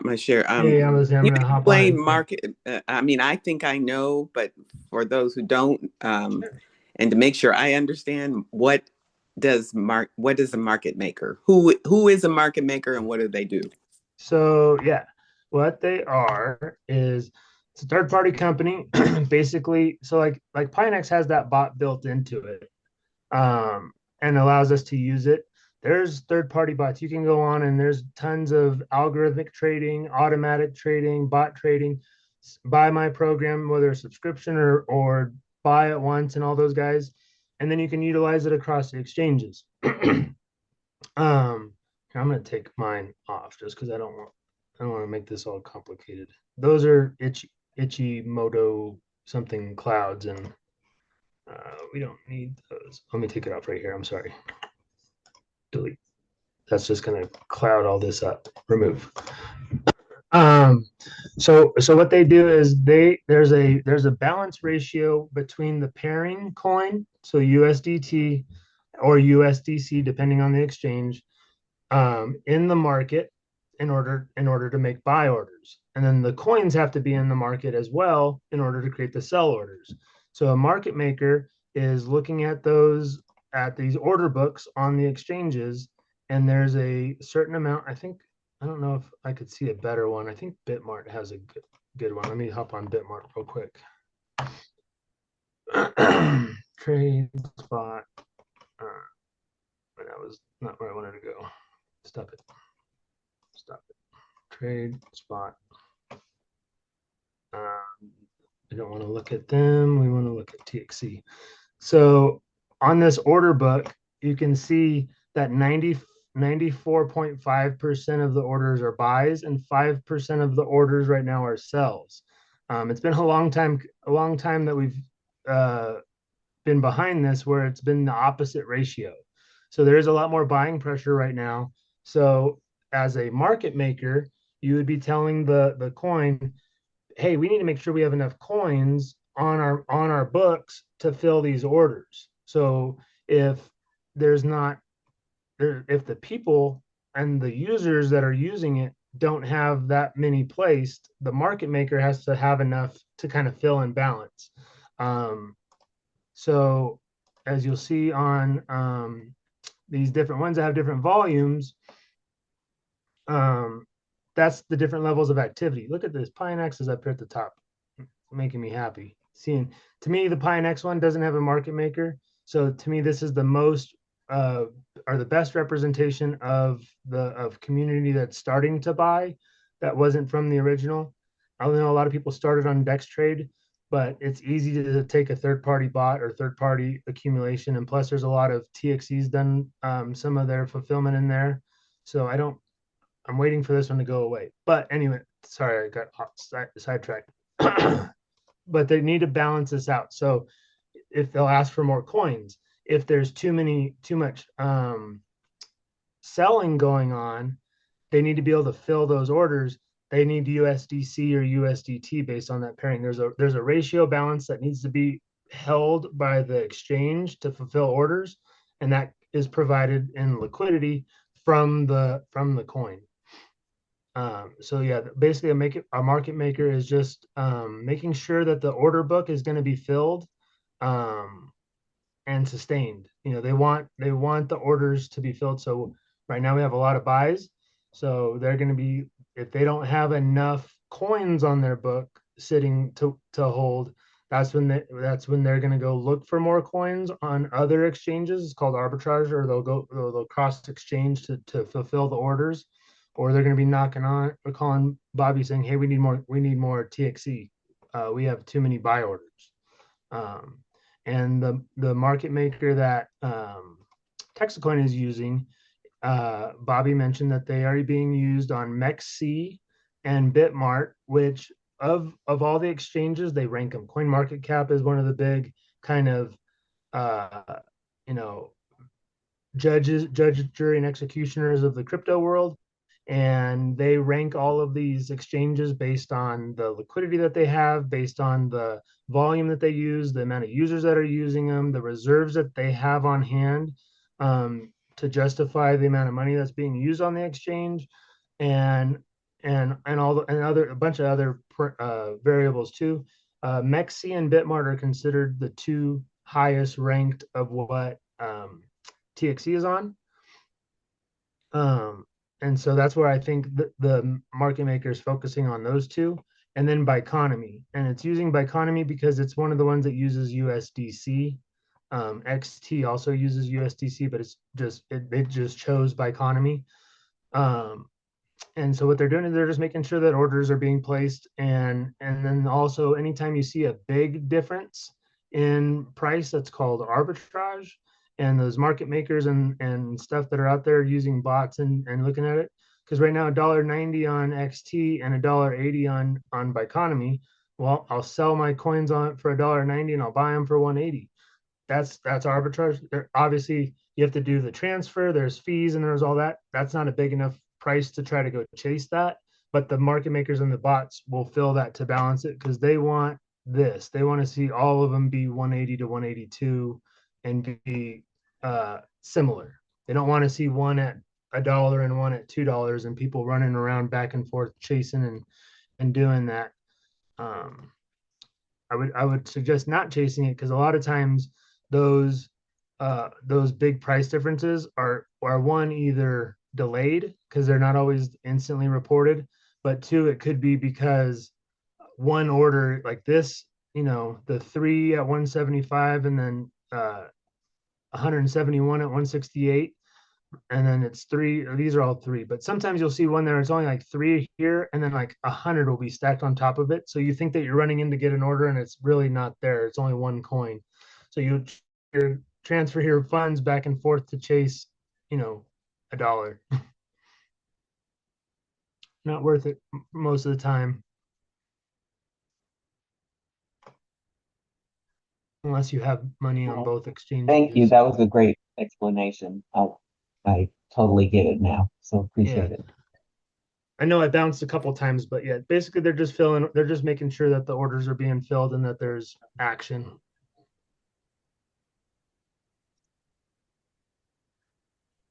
my share. yeah, I'm You gonna hop explain on. market. I mean, I think I know, but for those who don't, and to make sure I understand, what is a market maker? Who is a market maker, and what do they do? So yeah, what they are is it's a third party company, basically. So like Pionex has that bot built into it, and allows us to use it. There's third party bots you can go on, and there's tons of algorithmic trading, automatic trading, bot trading. Buy my program, whether a subscription or buy at once, and all those guys, and then you can utilize it across the exchanges. I'm gonna take mine off just because I don't want to make this all complicated. Those are itchy moto something clouds, and we don't need those. Let me take it off right here. I'm sorry. Delete. That's just gonna cloud all this up. Remove. Um, so what they do is there's a balance ratio between the pairing coin, so USDT or USDC, depending on the exchange, in the market in order to make buy orders, and then the coins have to be in the market as well in order to create the sell orders. So a market maker is looking at these order books on the exchanges, and there's a certain amount. I don't know if I could see a better one. I think Bitmart has a good one. Let me hop on Bitmart real quick. Trade spot. That was not where I wanted to go. Stop it. Trade spot. We don't want to look at them. We want to look at TXC. So on this order book, you can see that 94.5% of the orders are buys and 5% of the orders right now are sells. It's been a long time that we've been behind this, where it's been the opposite ratio. So there is a lot more buying pressure right now. So as a market maker, you would be telling the coin, hey, we need to make sure we have enough coins on our books to fill these orders. So if there's not if the people and the users that are using it don't have that many placed, the market maker has to have enough to kind of fill and balance. So as you'll see on these different ones that have different volumes, that's the different levels of activity. Look at this. Pionex is up here at the top, making me happy. Seeing, to me, the Pionex one doesn't have a market maker. So to me, this is the most or the best representation of community that's starting to buy that wasn't from the original. I know a lot of people started on Dex Trade, but it's easy to take a third party bot or third party accumulation. And plus, there's a lot of TXC's done some of their fulfillment in there. So I'm waiting for this one to go away. But anyway, sorry, I got sidetracked. But they need to balance this out. So if they'll ask for more coins, if there's too much selling going on, they need to be able to fill those orders. They need USDC or USDT based on that pairing. There's a ratio balance that needs to be held by the exchange to fulfill orders, and that is provided in liquidity from the coin. So yeah, basically a market maker is just making sure that the order book is going to be filled and sustained. They want the orders to be filled. So right now we have a lot of buys. So they're going to be, if they don't have enough coins on their book sitting to hold, that's when they're going to go look for more coins on other exchanges. It's called arbitrage, or they'll cross exchange to fulfill the orders, or they're going to be knocking on or calling Bobby saying, hey, we need more TXC. We have too many buy orders. And the market maker that Texacoin is using, Bobby mentioned that they are being used on MEXC and Bitmart, which of all the exchanges, they rank them. CoinMarketCap is one of the big kind of uh, you know, judge, jury, and executioners of the crypto world. And they rank all of these exchanges based on the liquidity that they have, based on the volume that they use, the amount of users that are using them, the reserves that they have on hand to justify the amount of money that's being used on the exchange, and all the and other a bunch of other variables too. Mexi and Bitmart are considered the two highest ranked of what TXC is on. Um, and so that's where I think the market maker is focusing on those two. And then Biconomy. And it's using Biconomy because it's one of the ones that uses USDC. XT also uses USDC, but it just chose Biconomy. Um, and so what they're doing is they're just making sure that orders are being placed, and then also anytime you see a big difference in price, that's called arbitrage. And those market makers and stuff that are out there using bots and looking at it, because right now $1.90 on XT and $1.80 on Biconomy. Well, I'll sell my coins on it for $1.90 and I'll buy them for 180. That's arbitrage. Obviously, you have to do the transfer. There's fees and there's all that. That's not a big enough price to try to go chase that. But the market makers and the bots will fill that to balance it because they want this. They want to see all of them be 180 to 182 and be similar. They don't want to see one at $1 and one at $2 and people running around back and forth chasing and doing that. I would suggest not chasing it because a lot of times those big price differences are one, either delayed because they're not always instantly reported, but two, it could be because one order like this, the 3 at 175 and then 171 at 168, and then it's three, or these are all three, but sometimes you'll see one there, it's only like three here, and then like 100 will be stacked on top of it. So you think that you're running in to get an order and it's really not there. It's only one coin. So you transfer your funds back and forth to chase, $1. Not worth it most of the time, unless you have money on Well, both thank you. exchanges. That was a great explanation. I totally get it now. So Yeah. appreciate it. I know I bounced a couple times, but yeah, basically they're just making sure that the orders are being filled and that there's action.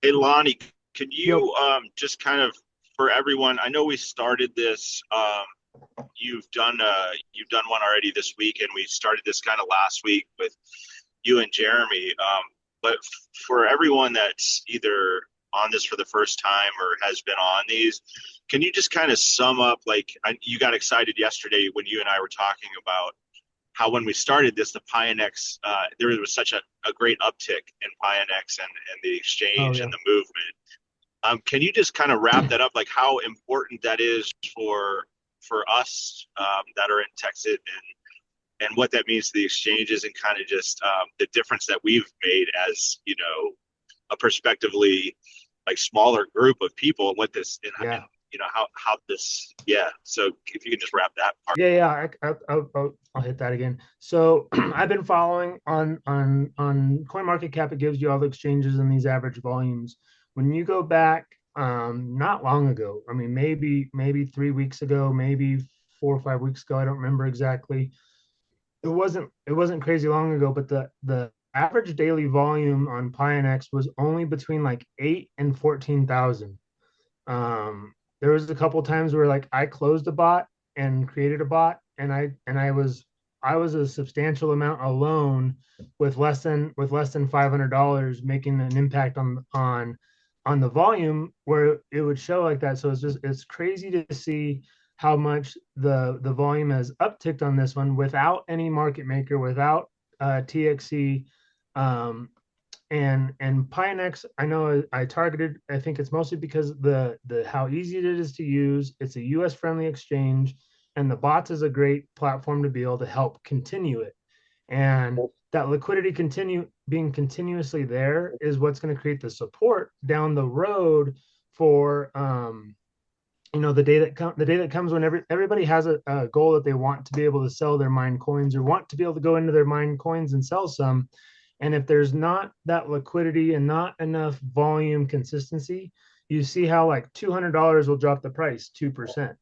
Hey, Lonnie, can Yep. you just kind of for everyone? I know we started this. You've done one already this week, and we started this kind of last week with you and Jeremy. But for everyone that's either on this for the first time or has been on these, can you just kind of sum up? Like you got excited yesterday when you and I were talking about how when we started this, the Pionex, there was such a great uptick in Pionex and the Oh exchange yeah. and the movement. Can you just kind of wrap that up, like how important that is for us that are in Texas and what that means to the exchanges and kind of just the difference that we've made as a prospectively like smaller group of people and what this and Yeah. how this so if you can just wrap that part. Yeah. I'll hit that again. So I've been following on CoinMarketCap. It gives you all the exchanges and these average volumes. When you go back, not long ago, I mean, maybe 3 weeks ago, maybe 4 or 5 weeks ago, I don't remember exactly. It wasn't crazy long ago, but the average daily volume on Pionex was only between like 8 and 14,000. There was a couple times where like I closed a bot and created a bot, and I was a substantial amount alone with less than $500 making an impact on the volume where it would show like that. So it's crazy to see how much the volume has upticked on this one without any market maker, without TXC. And Pionex, I know I targeted. I think it's mostly because the how easy it is to use. It's a U.S. friendly exchange, and the bots is a great platform to be able to help continue it. And that liquidity being continuously there is what's going to create the support down the road for the day that comes when everybody has a goal that they want to be able to sell their mine coins or want to be able to go into their mine coins and sell some. And if there's not that liquidity and not enough volume consistency, you see how like $200 will drop the price 2%.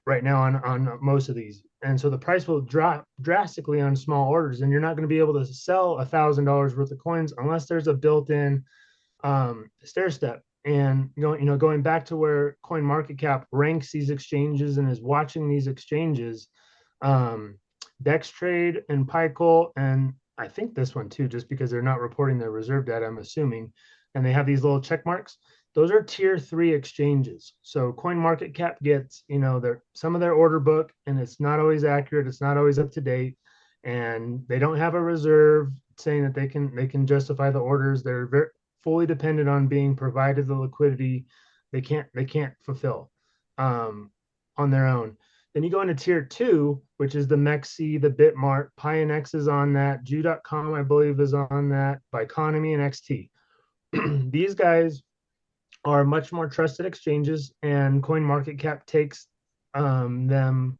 Right now on most of these. And so the price will drop drastically on small orders, and you're not going to be able to sell $1,000 worth of coins unless there's a built-in stair step. And going back to where Coin Market Cap ranks these exchanges and is watching these exchanges, Dextrade and Pikel, and I think this one too, just because they're not reporting their reserve data, I'm assuming, and they have these little check marks. Those are tier 3 exchanges. So Coin Market Cap gets, their some of their order book, and it's not always accurate. It's not always up to date, and they don't have a reserve saying that they can justify the orders. They're fully dependent on being provided the liquidity they can't fulfill on their own. Then you go into tier 2, which is the Mexi, the Bitmart, Pionex is on that, Jew.com, I believe, is on that, Biconomy and XT. These guys are much more trusted exchanges, and Coin Market Cap takes them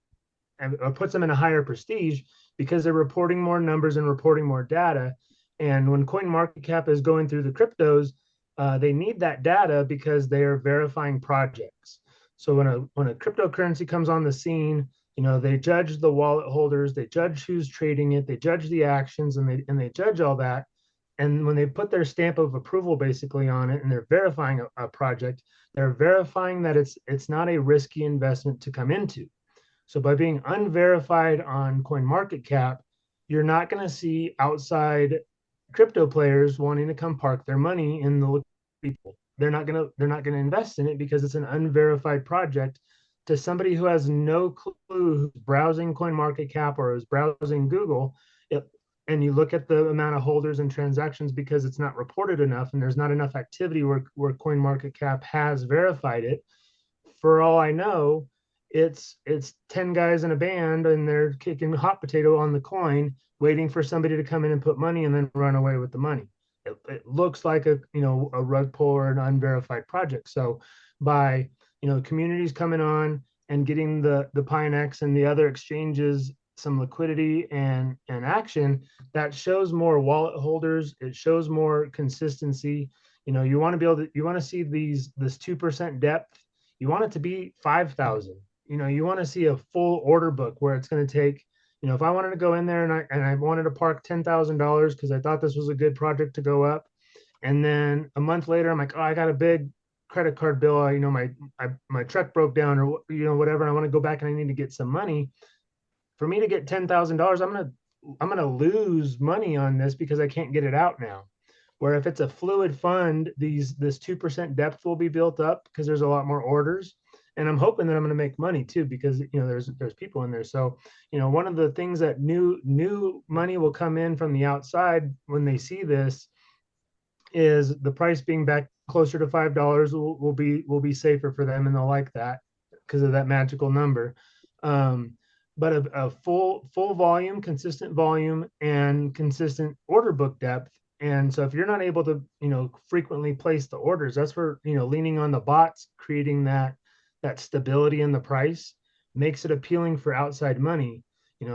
or puts them in a higher prestige because they're reporting more numbers and reporting more data. And when Coin Market Cap is going through the cryptos, they need that data because they are verifying projects. So when a cryptocurrency comes on the scene, they judge the wallet holders, they judge who's trading it, they judge the actions, and they judge all that. And when they put their stamp of approval basically on it, and they're verifying a project, they're verifying that it's not a risky investment to come into. So by being unverified on CoinMarketCap, you're not going to see outside crypto players wanting to come park their money in the people. They're not going to invest in it because it's an unverified project. To somebody who has no clue, who's browsing CoinMarketCap or is browsing Google, and you look at the amount of holders and transactions because it's not reported enough and there's not enough activity where CoinMarketCap has verified it. For all I know, it's 10 guys in a band and they're kicking hot potato on the coin, waiting for somebody to come in and put money and then run away with the money. It looks like a rug pull or an unverified project. So by communities coming on and getting the Pionex and the other exchanges some liquidity and action, that shows more wallet holders. It shows more consistency. You want to see this 2% depth. You want it to be 5,000. You want to see a full order book where it's going to take, if I wanted to go in there and I wanted to park $10,000 because I thought this was a good project to go up, and then a month later I'm like, oh, I got a big credit card bill. My truck broke down or whatever. And I want to go back and I need to get some money. For me to get $10,000, I'm gonna lose money on this because I can't get it out now. Where if it's a fluid fund, this 2% depth will be built up because there's a lot more orders, and I'm hoping that I'm going to make money too because there's people in there. So one of the things that new money will come in from the outside when they see this is the price being back closer to $5 will be safer for them, and they'll like that because of that magical number. But a full volume, consistent volume, and consistent order book depth. And so if you're not able to, frequently place the orders, that's where, leaning on the bots, creating that stability in the price makes it appealing for outside money.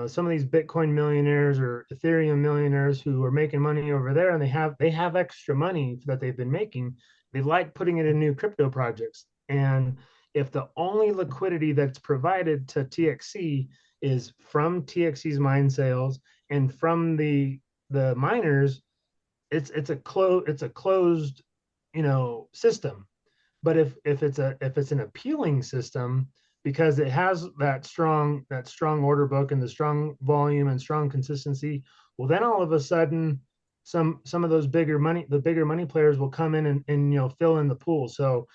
Some of these Bitcoin millionaires or Ethereum millionaires who are making money over there, and they have extra money that they've been making. They like putting it in new crypto projects. And if the only liquidity that's provided to TXC is from TXC's mine sales and from the miners, it's a closed system. But if it's an appealing system because it has that strong order book and the strong volume and strong consistency, well then all of a sudden some of those bigger money players will come in and fill in the pool. So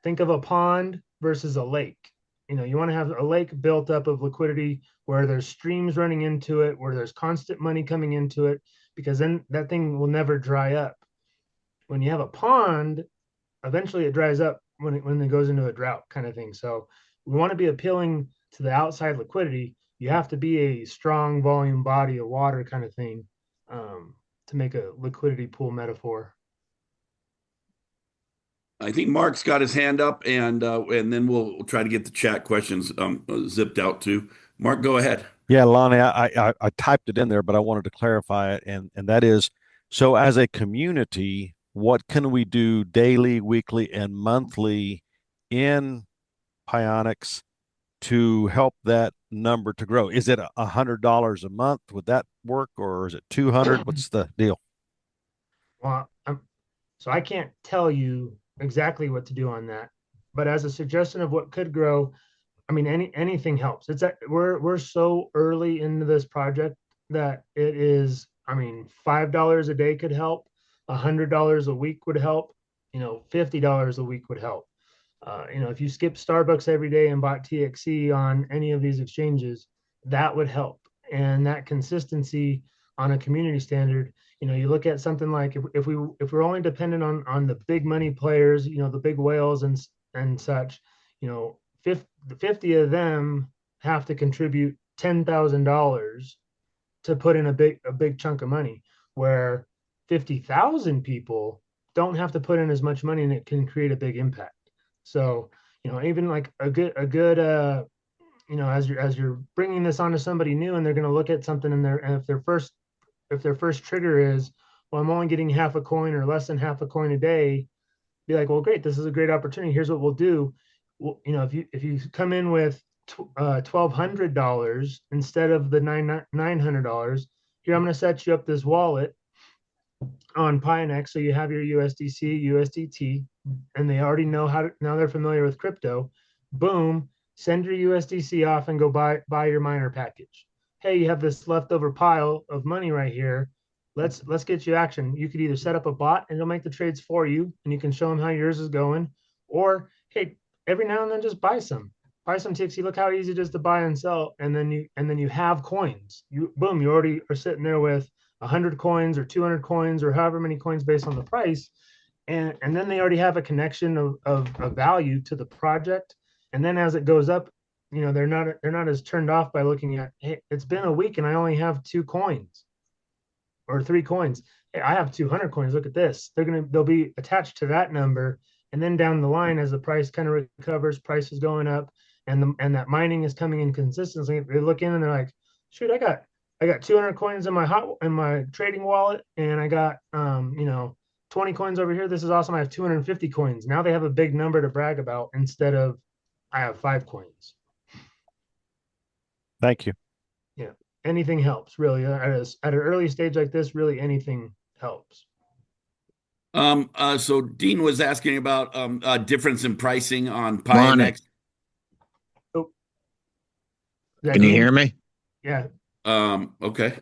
think of a pond versus a lake. You want to have a lake built up of liquidity where there's streams running into it, where there's constant money coming into it, because then that thing will never dry up. When you have a pond, eventually it dries up when it goes into a drought kind of thing. So we want to be appealing to the outside liquidity. You have to be a strong volume body of water kind of thing to make a liquidity pool metaphor. I think Mark's got his hand up, and then we'll try to get the chat questions zipped out too. Mark, go ahead. Yeah, Lonnie, I typed it in there, but I wanted to clarify it, and that is, so as a community, what can we do daily, weekly, and monthly in Pionex to help that number to grow? Is it $100 a month? Would that work, or is it 200? What's the deal? Well, so I can't tell you exactly what to do on that, but as a suggestion of what could grow, I mean, anything helps. It's that we're so early into this project that it is. I mean, $5 a day could help. $100 a week would help. $50 a week would help. If you skip Starbucks every day and bought TXC on any of these exchanges, that would help. And that consistency on a community standard, you look at something like if we're only dependent on the big money players, the big whales and such, 50 of them have to contribute $10,000 to put in a big chunk of money, where 50,000 people don't have to put in as much money and it can create a big impact. So, even like a good as you're bringing this onto somebody new and they're going to look at something and if their first trigger is, well, I'm only getting half a coin or less than half a coin a day, be like, well, great, this is a great opportunity. Here's what we'll do. Well, if you come in with $1,200 instead of the $900, here I'm going to set you up this wallet on Pionex, so you have your USDC, USDT, and they already know how to. Now they're familiar with crypto. Boom, send your USDC off and go buy your miner package. Hey, you have this leftover pile of money right here. Let's get you action. You could either set up a bot and it'll make the trades for you, and you can show them how yours is going, or hey, every now and then just buy some TXT. Look how easy it is to buy and sell, and then you have coins. You boom, you already are sitting there with 100 coins or 200 coins or however many coins based on the price, and then they already have a connection of value to the project. And then as it goes up, they're not as turned off by looking at, hey, it's been a week and I only have 2 coins or 3 coins. Hey, I have 200 coins. Look at this. They'll be attached to that number. And then down the line, as the price kind of recovers, price is going up, and that mining is coming in consistently. They look in and they're like, shoot, I got 200 coins in my trading wallet, and I got 20 coins over here. This is awesome. I have 250 coins. Now they have a big number to brag about instead of I have 5 coins. Thank you. Yeah, anything helps really at an early stage like this. Really, anything helps. So Dean was asking about difference in pricing on Lonnie, Pionex. Oh, can you hear me? Yeah. Okay.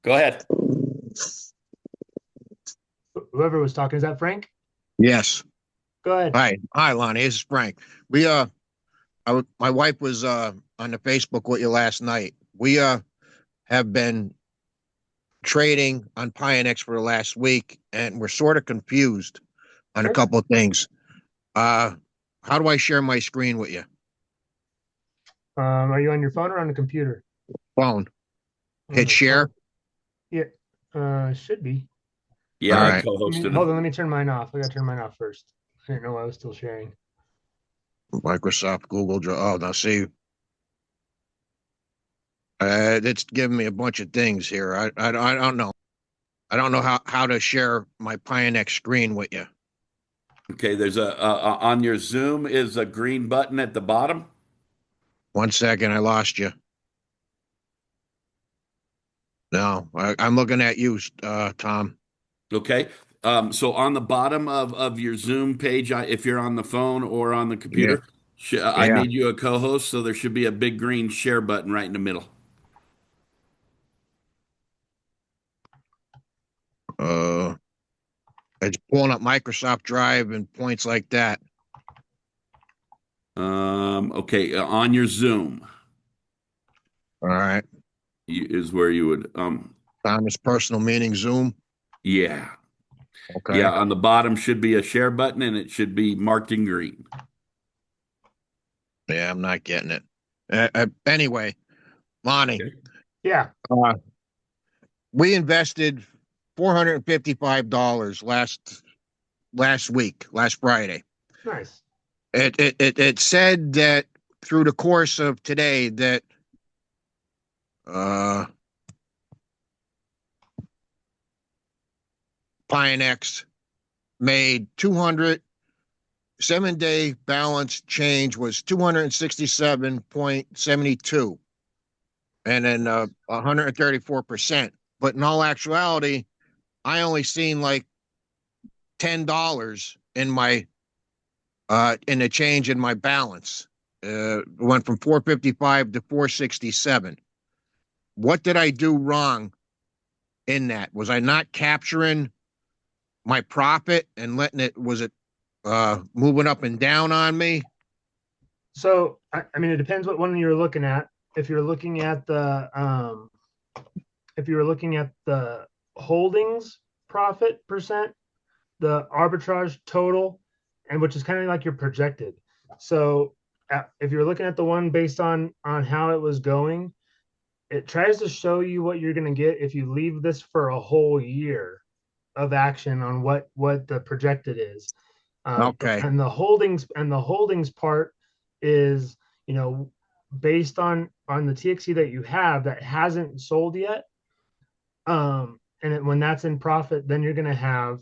Go ahead. Whoever was talking, is that Frank? Yes. Go ahead. Hi, Lonnie. This is Frank. My wife was on the Facebook with you last night. We have been trading on Pionex for the last week, and we're sort of confused on a Sure. couple of things. How do I share my screen with you? Are you on your phone or on the computer? Phone. On Hit the share. phone? Yeah. Should be. Yeah, All I right. co-hosted Hold it. on, let me turn mine off. I gotta turn mine off first. I didn't know I was still sharing. Microsoft, Google. Oh, now see. It's giving me a bunch of things here. I don't know. I don't know how to share my Pionex screen with you. Okay, there's on your Zoom is a green button at the bottom. 1 second, I lost you. No, I'm looking at you, Tom. Okay. So on the bottom of your Zoom page, if you're on the phone or on the Yeah, computer, I yeah. made you a co-host, so there should be a big green share button right in the middle. Uh, it's pulling up Microsoft Drive and points like that. Okay, on your Zoom All right. is where you would Thomas personal meaning Zoom. yeah. Okay. Yeah, on the bottom should be a share button and it should be marked in green. Yeah, I'm not getting it. Anyway, Lonnie, Okay. Yeah. we invested $455 last last Friday. Nice. It said that through the course of today that Pionex made 7-day balance change was 267.72 and then 134%. But in all actuality, I only seen like $10 in my in the change in my balance. Went from 455 to 467. What did I do wrong in that? Was I not capturing my profit and letting it, was it moving up and down on me? So, I mean, it depends what one you're looking at. If you're looking at if you were looking at the holdings profit percent, the arbitrage total, and which is kind of like your projected. So, if you're looking at the one based on how it was going, it tries to show you what you're going to get if you leave this for a whole year of action on what the projected is. Okay. And the holdings part is, you know, based on the TXC that you have that hasn't sold yet. When that's in profit, then you're going to have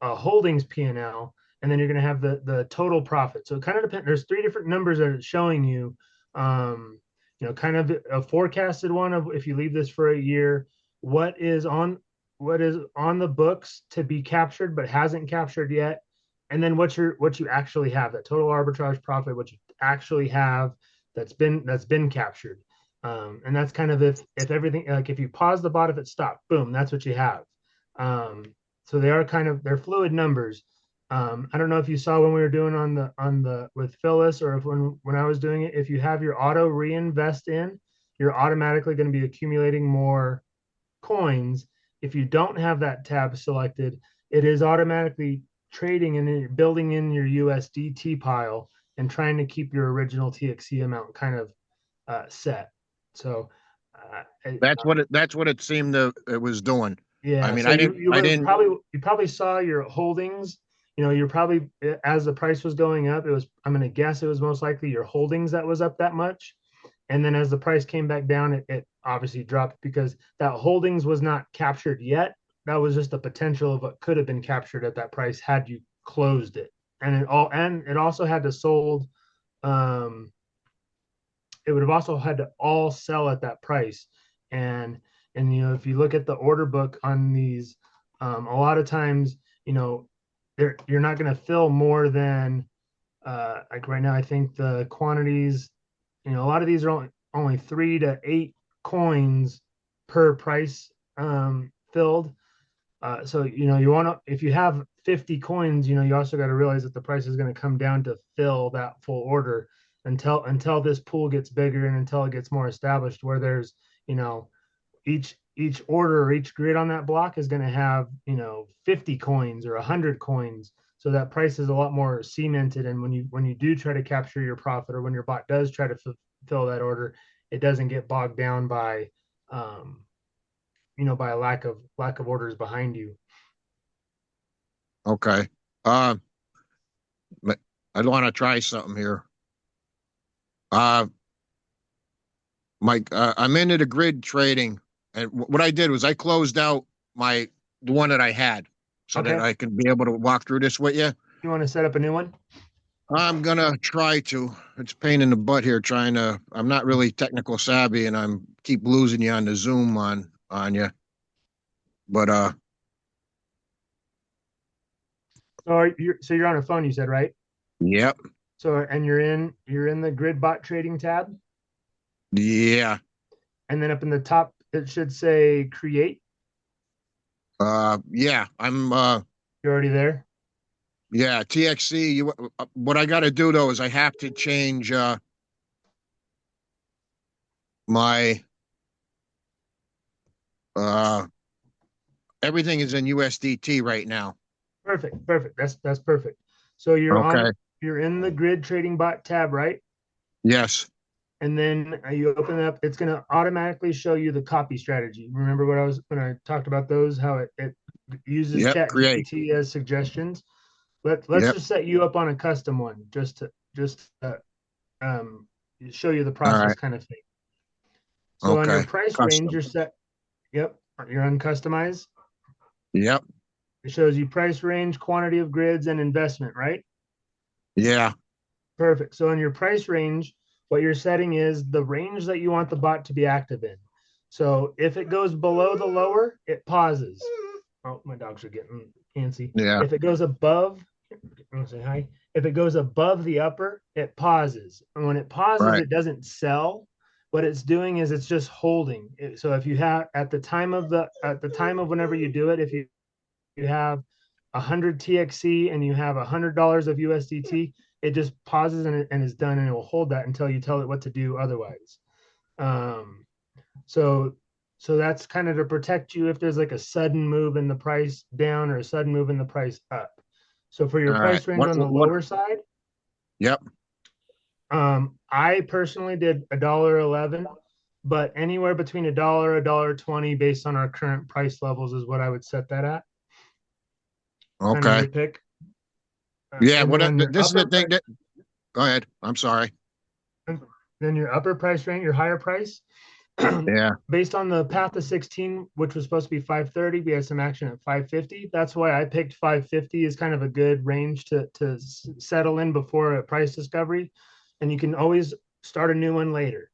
a holdings P&L, and then you're going to have the total profit. So it kind of depends. There's three different numbers that it's showing you. Kind of a forecasted one of if you leave this for a year, what is on the books to be captured but hasn't captured yet, and then what you actually have, that total arbitrage profit, what you actually have that's been captured. And that's kind of if everything, like if you pause the bot, if it stopped, boom, that's what you have. So they're fluid numbers. I don't know if you saw when we were doing on the with Phyllis, or if when I was doing it, if you have your auto reinvest in, you're automatically going to be accumulating more coins. If you don't have that tab selected, it is automatically trading and building in your USDT pile and trying to keep your original TXC amount kind of set. So That's what it seemed it was doing. yeah, I mean, so I didn't. you probably saw your holdings. You're probably, as the price was going up, I'm going to guess it was most likely your holdings that was up that much. And then as the price came back down, it obviously dropped because that holdings was not captured yet. That was just the potential of what could have been captured at that price had you closed it. And it also had to sold. It would have also had to all sell at that price. And if you look at the order book on these, a lot of times, you're not going to fill more than like right now. I think the quantities, a lot of these are only 3 to 8 coins per price filled. So you want to, if you have 50 coins, you also got to realize that the price is going to come down to fill that full order until this pool gets bigger and until it gets more established, where there's each order or each grid on that block is going to have 50 coins or 100 coins. So that price is a lot more cemented, and when you do try to capture your profit, or when your bot does try to fulfill that order, it doesn't get bogged down by by a lack of orders behind you. Okay. But I want to try something here. Mike, I'm into the grid trading, and what I did was I closed out the one that I had, so that I can be able to walk through this with you. You want to set up a new one? I'm gonna try to. It's a pain in the butt here trying to. I'm not really technical savvy, and I'm keep losing you on the Zoom on you. But so you're on a phone, you said, right? Yep. So and you're in the grid bot trading tab. Yeah. And then up in the top, it should say create. Yeah. I'm. You're already there. Yeah. TXC. What I got to do though is I have to change my everything is in USDT right now. Perfect. That's perfect. So you're in the grid trading bot tab, right? Yes. And then you open it up, it's going to automatically show you the copy strategy. Remember when I talked about those, how it uses ChatGPT as suggestions. Let's Yep. just set you up on a custom one, just to um, show you the All process right. kind of thing. So on your Okay. price range, Custom. you're set. Yep, you're uncustomized. Yep. It shows you price range, quantity of grids, and investment, right? Yeah. Perfect. So in your price range, what you're setting is the range that you want the bot to be active in. So if it goes below the lower, it pauses. Oh, my dogs are getting antsy. Yeah. If it goes above, I'm gonna say hi. If it goes above the upper, it pauses. And when it pauses, Right. it doesn't sell. What it's doing is it's just holding. So if you have at the time of whenever you do it, if you have 100 TXC and you have $100 of USDT, it just pauses and is done, and it will hold that until you tell it what to do otherwise. Um, so so that's kind of to protect you if there's like a sudden move in the price down or a sudden move in the price up. So for your All right. price range on the What? lower side, Yep. I personally did $1.11, but anywhere between $1.20 based on our current price levels is what I would set that at. Kind of Okay. your pick. Yeah. And then on your This is the thing that, go ahead. I'm sorry. then your upper price range, your higher price, Yeah. based on the path to 16, which was supposed to be 530, we had some action at 550. That's why I picked 550 as kind of a good range to settle in before a price discovery. And you can always start a new one later.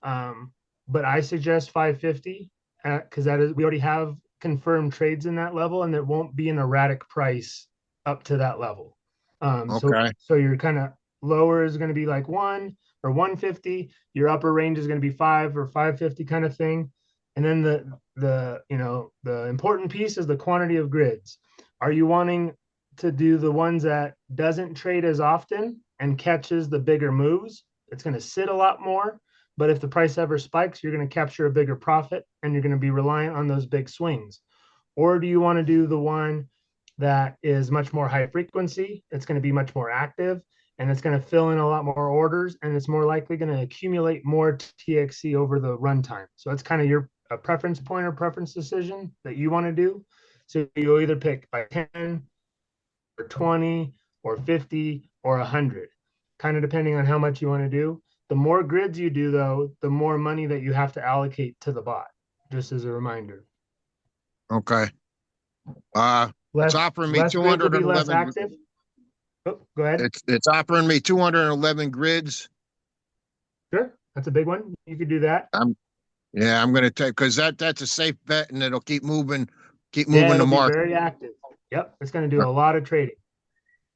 But I suggest 550 because that is we already have confirmed trades in that level, and there won't be an erratic price up to that level. Okay. So your kind of lower is going to be like 1 or 150. Your upper range is going to be 5 or 550 kind of thing. And then the important piece is the quantity of grids. Are you wanting to do the ones that doesn't trade as often and catches the bigger moves? It's going to sit a lot more, but if the price ever spikes, you're going to capture a bigger profit and you're going to be reliant on those big swings. Or do you want to do the one that is much more high frequency? It's going to be much more active and it's going to fill in a lot more orders and it's more likely going to accumulate more TXC over the runtime. So it's kind of your preference point or preference decision that you want to do. So you'll either pick by 10 or 20 or 50 or 100, kind of depending on how much you want to do. The more grids you do, though, the more money that you have to allocate to the bot, just as a reminder. Okay. It's Less offering me less grids will be less 211. active. Oh, go ahead. It's offering me 211 grids. Sure, that's a big one. You could do that. I'm going to take because that's a safe bet and it'll keep Yeah, moving the it'll be market. very active. Yep, it's going to do a lot of trading.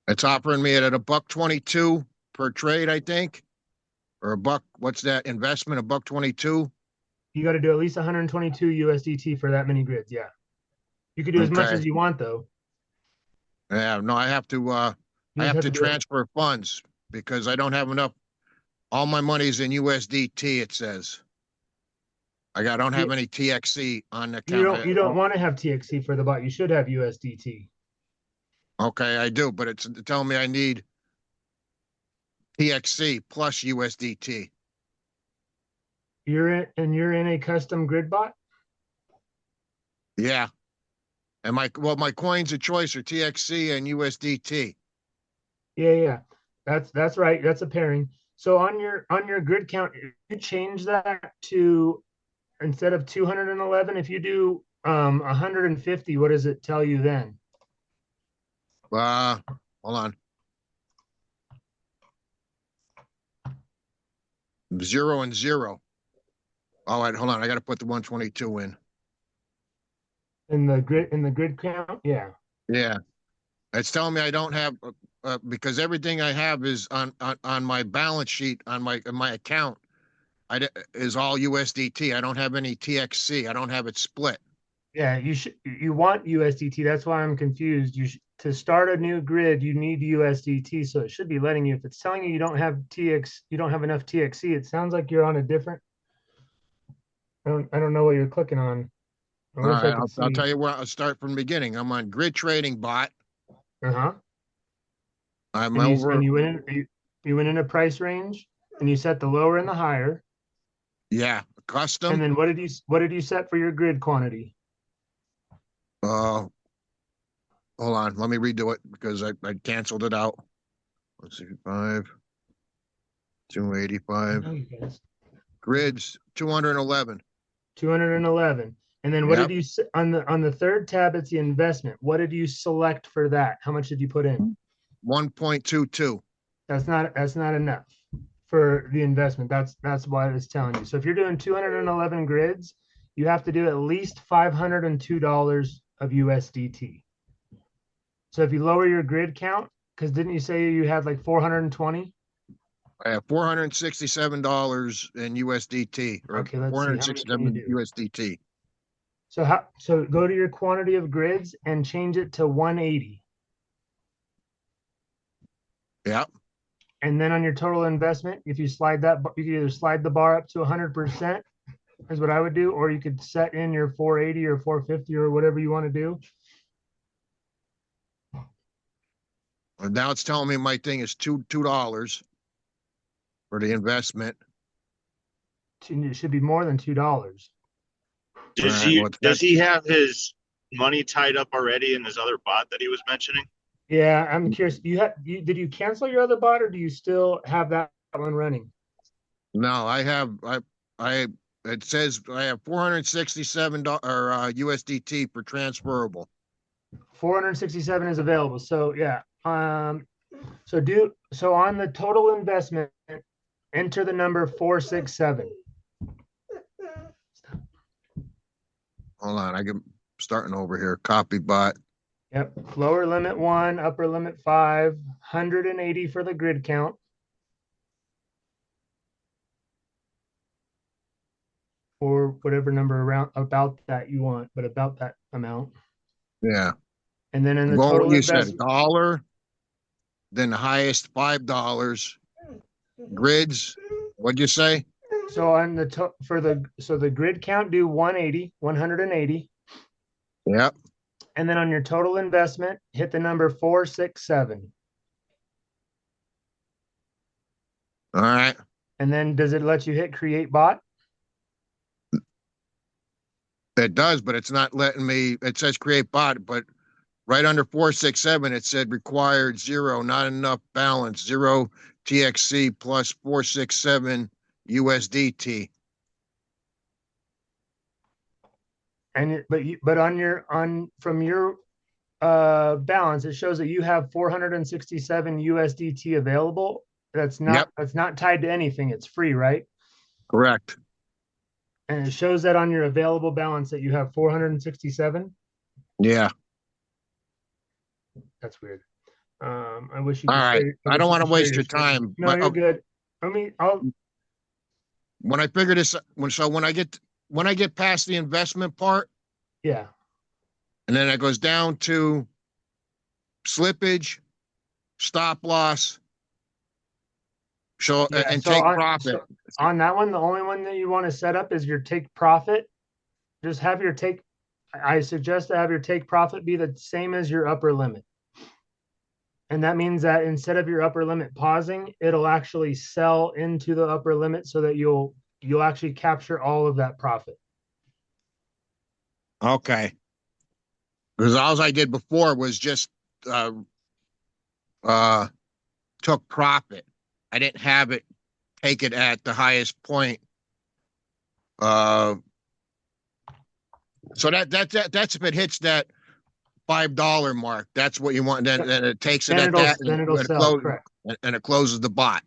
It's offering me at a $1.22 per trade, I think, or a buck. What's that investment? A $1.22. You got to do at least 122 USDT for that many grids. Yeah, you could do as much Okay. as you want, though. Yeah. No, I have to. I You just have have to to be able. transfer funds because I don't have enough. All my money's in USDT. It says. Don't have You, any TXC on the you account. don't you don't want to have TXC for the bot. You should have USDT. Okay, I do, but it's telling me I need TXC plus USDT. You're in a custom grid bot. Yeah. And my coins of choice are TXC and USDT. Yeah. That's right. That's a pairing. So on your grid count, you change that to instead of 211, if you do 150, what does it tell you then? Uh, Hold on. 0 and 0. All right, hold on. I got to put the 122 in. In the grid count? Yeah. Yeah. It's telling me I don't have because everything I have is on my balance sheet on my account. Is all USDT. I don't have any TXC. I don't have it split. Yeah, you want USDT. That's why I'm confused. To start a new grid, you need USDT. So it should be letting you. If it's telling you you don't have you don't have enough TXC, it sounds like you're on a different. I don't know what you're clicking on. I All wish I right, could I'll see. tell you where I'll start from the beginning. I'm on Grid Trading Bot. Uh-huh. I'm And you over. and you went you went in a price range and you set the lower and the higher. Yeah, And custom. then what did you set for your grid quantity? Uh, hold on. Let me redo it because I canceled it out. 165, 285. No, you guys. Grids, 211. 211. And then what did Yep. you on the third tab? It's the investment. What did you select for that? How much did you put in? 1.22. That's not enough for the investment. That's what it's telling you. So if you're doing 211 grids, you have to do at least $502 of USDT. So if you lower your grid count, because didn't you say you had like 420? I have $467 in USDT, or Okay, let's see. How many can you 467 do? USDT. So go to your quantity of grids and change it to 180. Yep. And then on your total investment, if you slide that, you can either slide the bar up to 100%, is what I would do, or you could set in your 480 or 450 or whatever you want to do. And now it's telling me my thing is $2 for the investment. It should be more than $2. Does All right, well, does he have his money tied up already in his other bot that he was mentioning? Yeah, I'm curious. Did you cancel your other bot, or do you still have that one running? No, it says I have $467 USDT for transferable. 467 is available. So yeah. So on the total investment, enter the number 467. Hold on, I'm starting over here. Copy bot. Yep. Lower limit 1, upper limit 5, 180 for the grid count. Or whatever number around about that you want, but about that amount. Yeah. And then in the Well, total you said investment, $1, then the highest $5. Grids, what'd you say? so on the the grid count, do 180, 180. Yep. And then on your total investment, hit the number 467. All right. And then does it let you hit create bot? It does, but it's not letting me. It says create bot, but right under 467, it said required 0, not enough balance, 0 TXC plus 467 USDT. And but on from your balance, it shows that you have 467 USDT available. That's Yep, not tied to anything. It's free, right? correct. And it shows that on your available balance that you have 467. Yeah. That's weird. I wish you All could right. share. I don't want to share waste your your screen. time, No, but you're good. I mean, when I figure this, when I get past the investment part, yeah. and then it goes down to slippage, stop loss, Yeah, and so take profit. on that one, the only one that you want to set up is your take profit. Just have your take. I suggest to have your take profit be the same as your upper limit. And that means that instead of your upper limit pausing, it'll actually sell into the upper limit so that you'll actually capture all of that profit. Okay. Because all I did before was just uh, took profit. I didn't have it take it at the highest point. So that's if it hits that $5 mark. That's what you want. Then it takes it at that, Then it'll sell. Correct. And it closes the bot.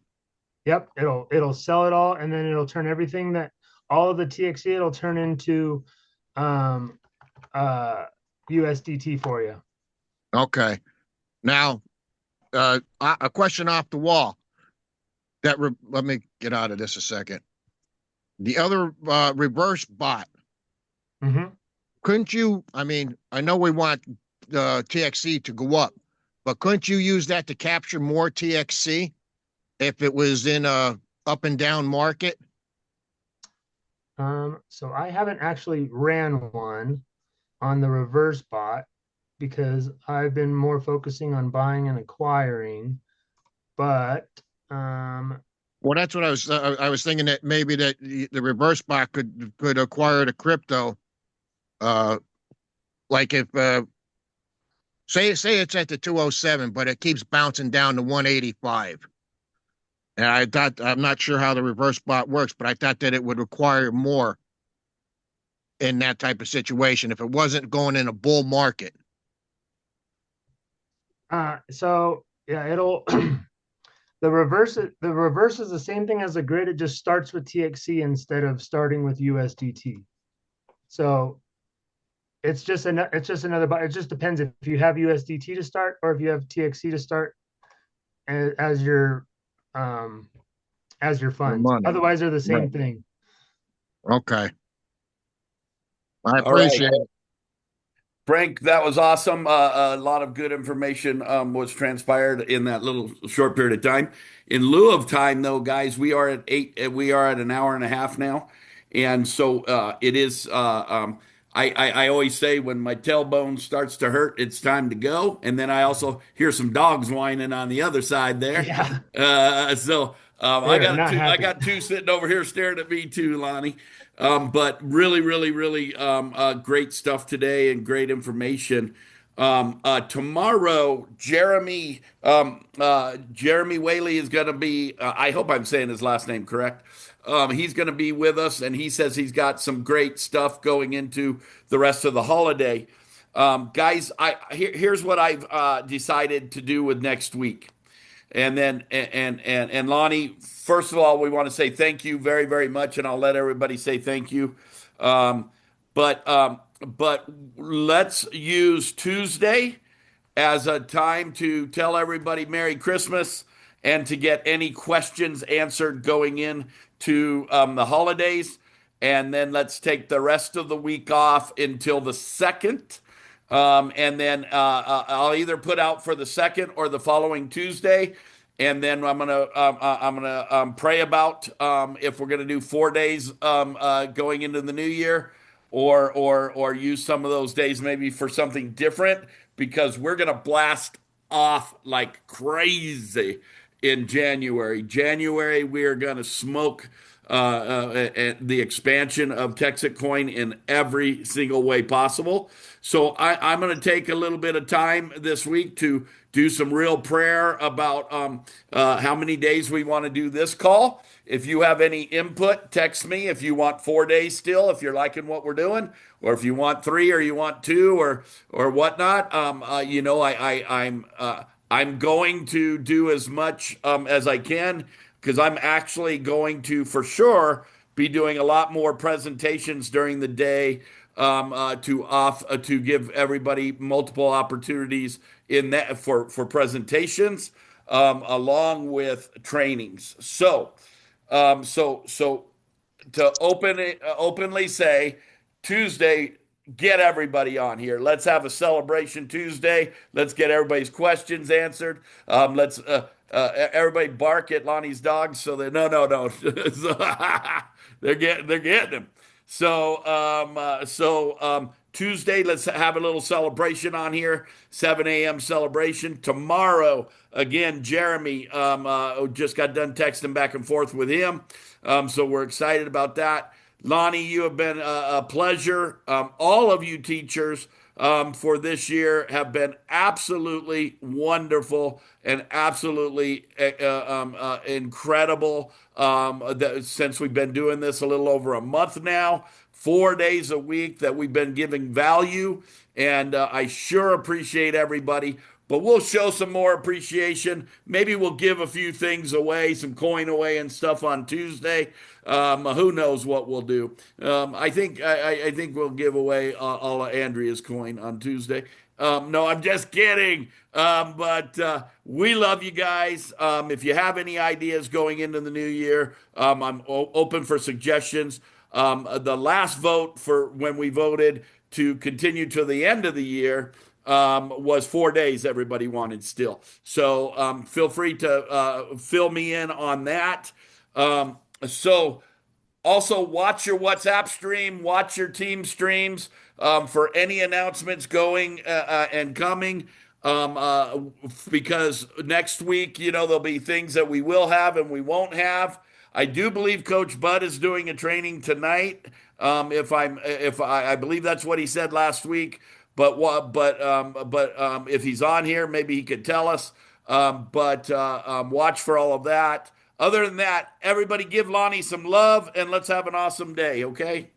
Yep. It'll sell it all, and then it'll turn everything that all of the TXC it'll turn into USDT for you. Okay. Now, a question off the wall. Let me get out of this a second. The other reverse bot. Mm-hmm. Couldn't you? I mean, I know we want TXC to go up, but couldn't you use that to capture more TXC if it was in a up and down market? So I haven't actually ran one on the reverse bot because I've been more focusing on buying and acquiring. But well, that's what I was thinking, that maybe that the reverse bot could acquire the crypto, like if say it's at the 207, but it keeps bouncing down to 185. And I'm not sure how the reverse bot works, but I thought that it would require more in that type of situation if it wasn't going in a bull market. So yeah, it'll the reverse is the same thing as the grid. It just starts with TXC instead of starting with USDT. So it's just another bot. It just depends if you have USDT to start or if you have TXC to start as your um funds. Money. Otherwise, they're the same Right. thing. Okay. I All right. appreciate it. Frank, that was awesome. A lot of good information was transpired in that little short period of time. In lieu of time, though, guys, we are at eight. We are at an hour and a half now, and so it is. I always say when my tailbone starts to hurt, it's time to go. And then I also hear some dogs whining on the other side there. Yeah. So I They're got not two. I happy. got two sitting over here staring at me too, Lonnie. But really, really, really great stuff today and great information. Tomorrow, Jeremy Whaley is going to be. I hope I'm saying his last name correct. He's going to be with us, and he says he's got some great stuff going into the rest of the holiday. Guys, here's what I've decided to do with next week. And then and Lonnie, first of all, we want to say thank you very, very much, and I'll let everybody say thank you. Um, but let's use Tuesday as a time to tell everybody Merry Christmas and to get any questions answered going in to the holidays. And then let's take the rest of the week off until the second. And then I'll either put out for the second or the following Tuesday. And then I'm gonna pray about if we're gonna do 4 days going into the new year, or use some of those days maybe for something different because we're gonna blast off like crazy in January. January, we are going to smoke the expansion of Texas Coin in every single way possible. So I'm going to take a little bit of time this week to do some real prayer about how many days we want to do this call. If you have any input, text me. If you want 4 days still, if you're liking what we're doing, or if you want three, or you want two, or whatnot. I'm going to do as much as I can because I'm actually going to, for sure, be doing a lot more presentations during the day to give everybody multiple opportunities in that for presentations along with trainings. So to openly say Tuesday, get everybody on here. Let's have a celebration Tuesday. Let's get everybody's questions answered. Let's everybody bark at Lonnie's dogs so that no. they're getting them. So Tuesday, let's have a little celebration on here. 7 a.m. celebration tomorrow. Again, Jeremy just got done texting back and forth with him, so we're excited about that. Lonnie, you have been a pleasure. All of you teachers for this year have been absolutely wonderful and absolutely incredible since we've been doing this a little over a month now. 4 days a week that we've been giving value, and I sure appreciate everybody. But we'll show some more appreciation. Maybe we'll give a few things away, some coin away and stuff on Tuesday. Who knows what we'll do? I think we'll give away all of Andrea's coin on Tuesday. No, I'm just kidding. But we love you guys. If you have any ideas going into the new year, I'm open for suggestions. The last vote for when we voted to continue to the end of the year was 4 days. Everybody wanted still. So feel free to fill me in on that. So also, watch your WhatsApp stream, watch your team streams for any announcements going and coming. Because next week, there'll be things that we will have and we won't have. I do believe Coach Bud is doing a training tonight. If I believe that's what he said last week. But if he's on here, maybe he could tell us. Watch for all of that. Other than that, everybody give Lonnie some love and let's have an awesome day, okay?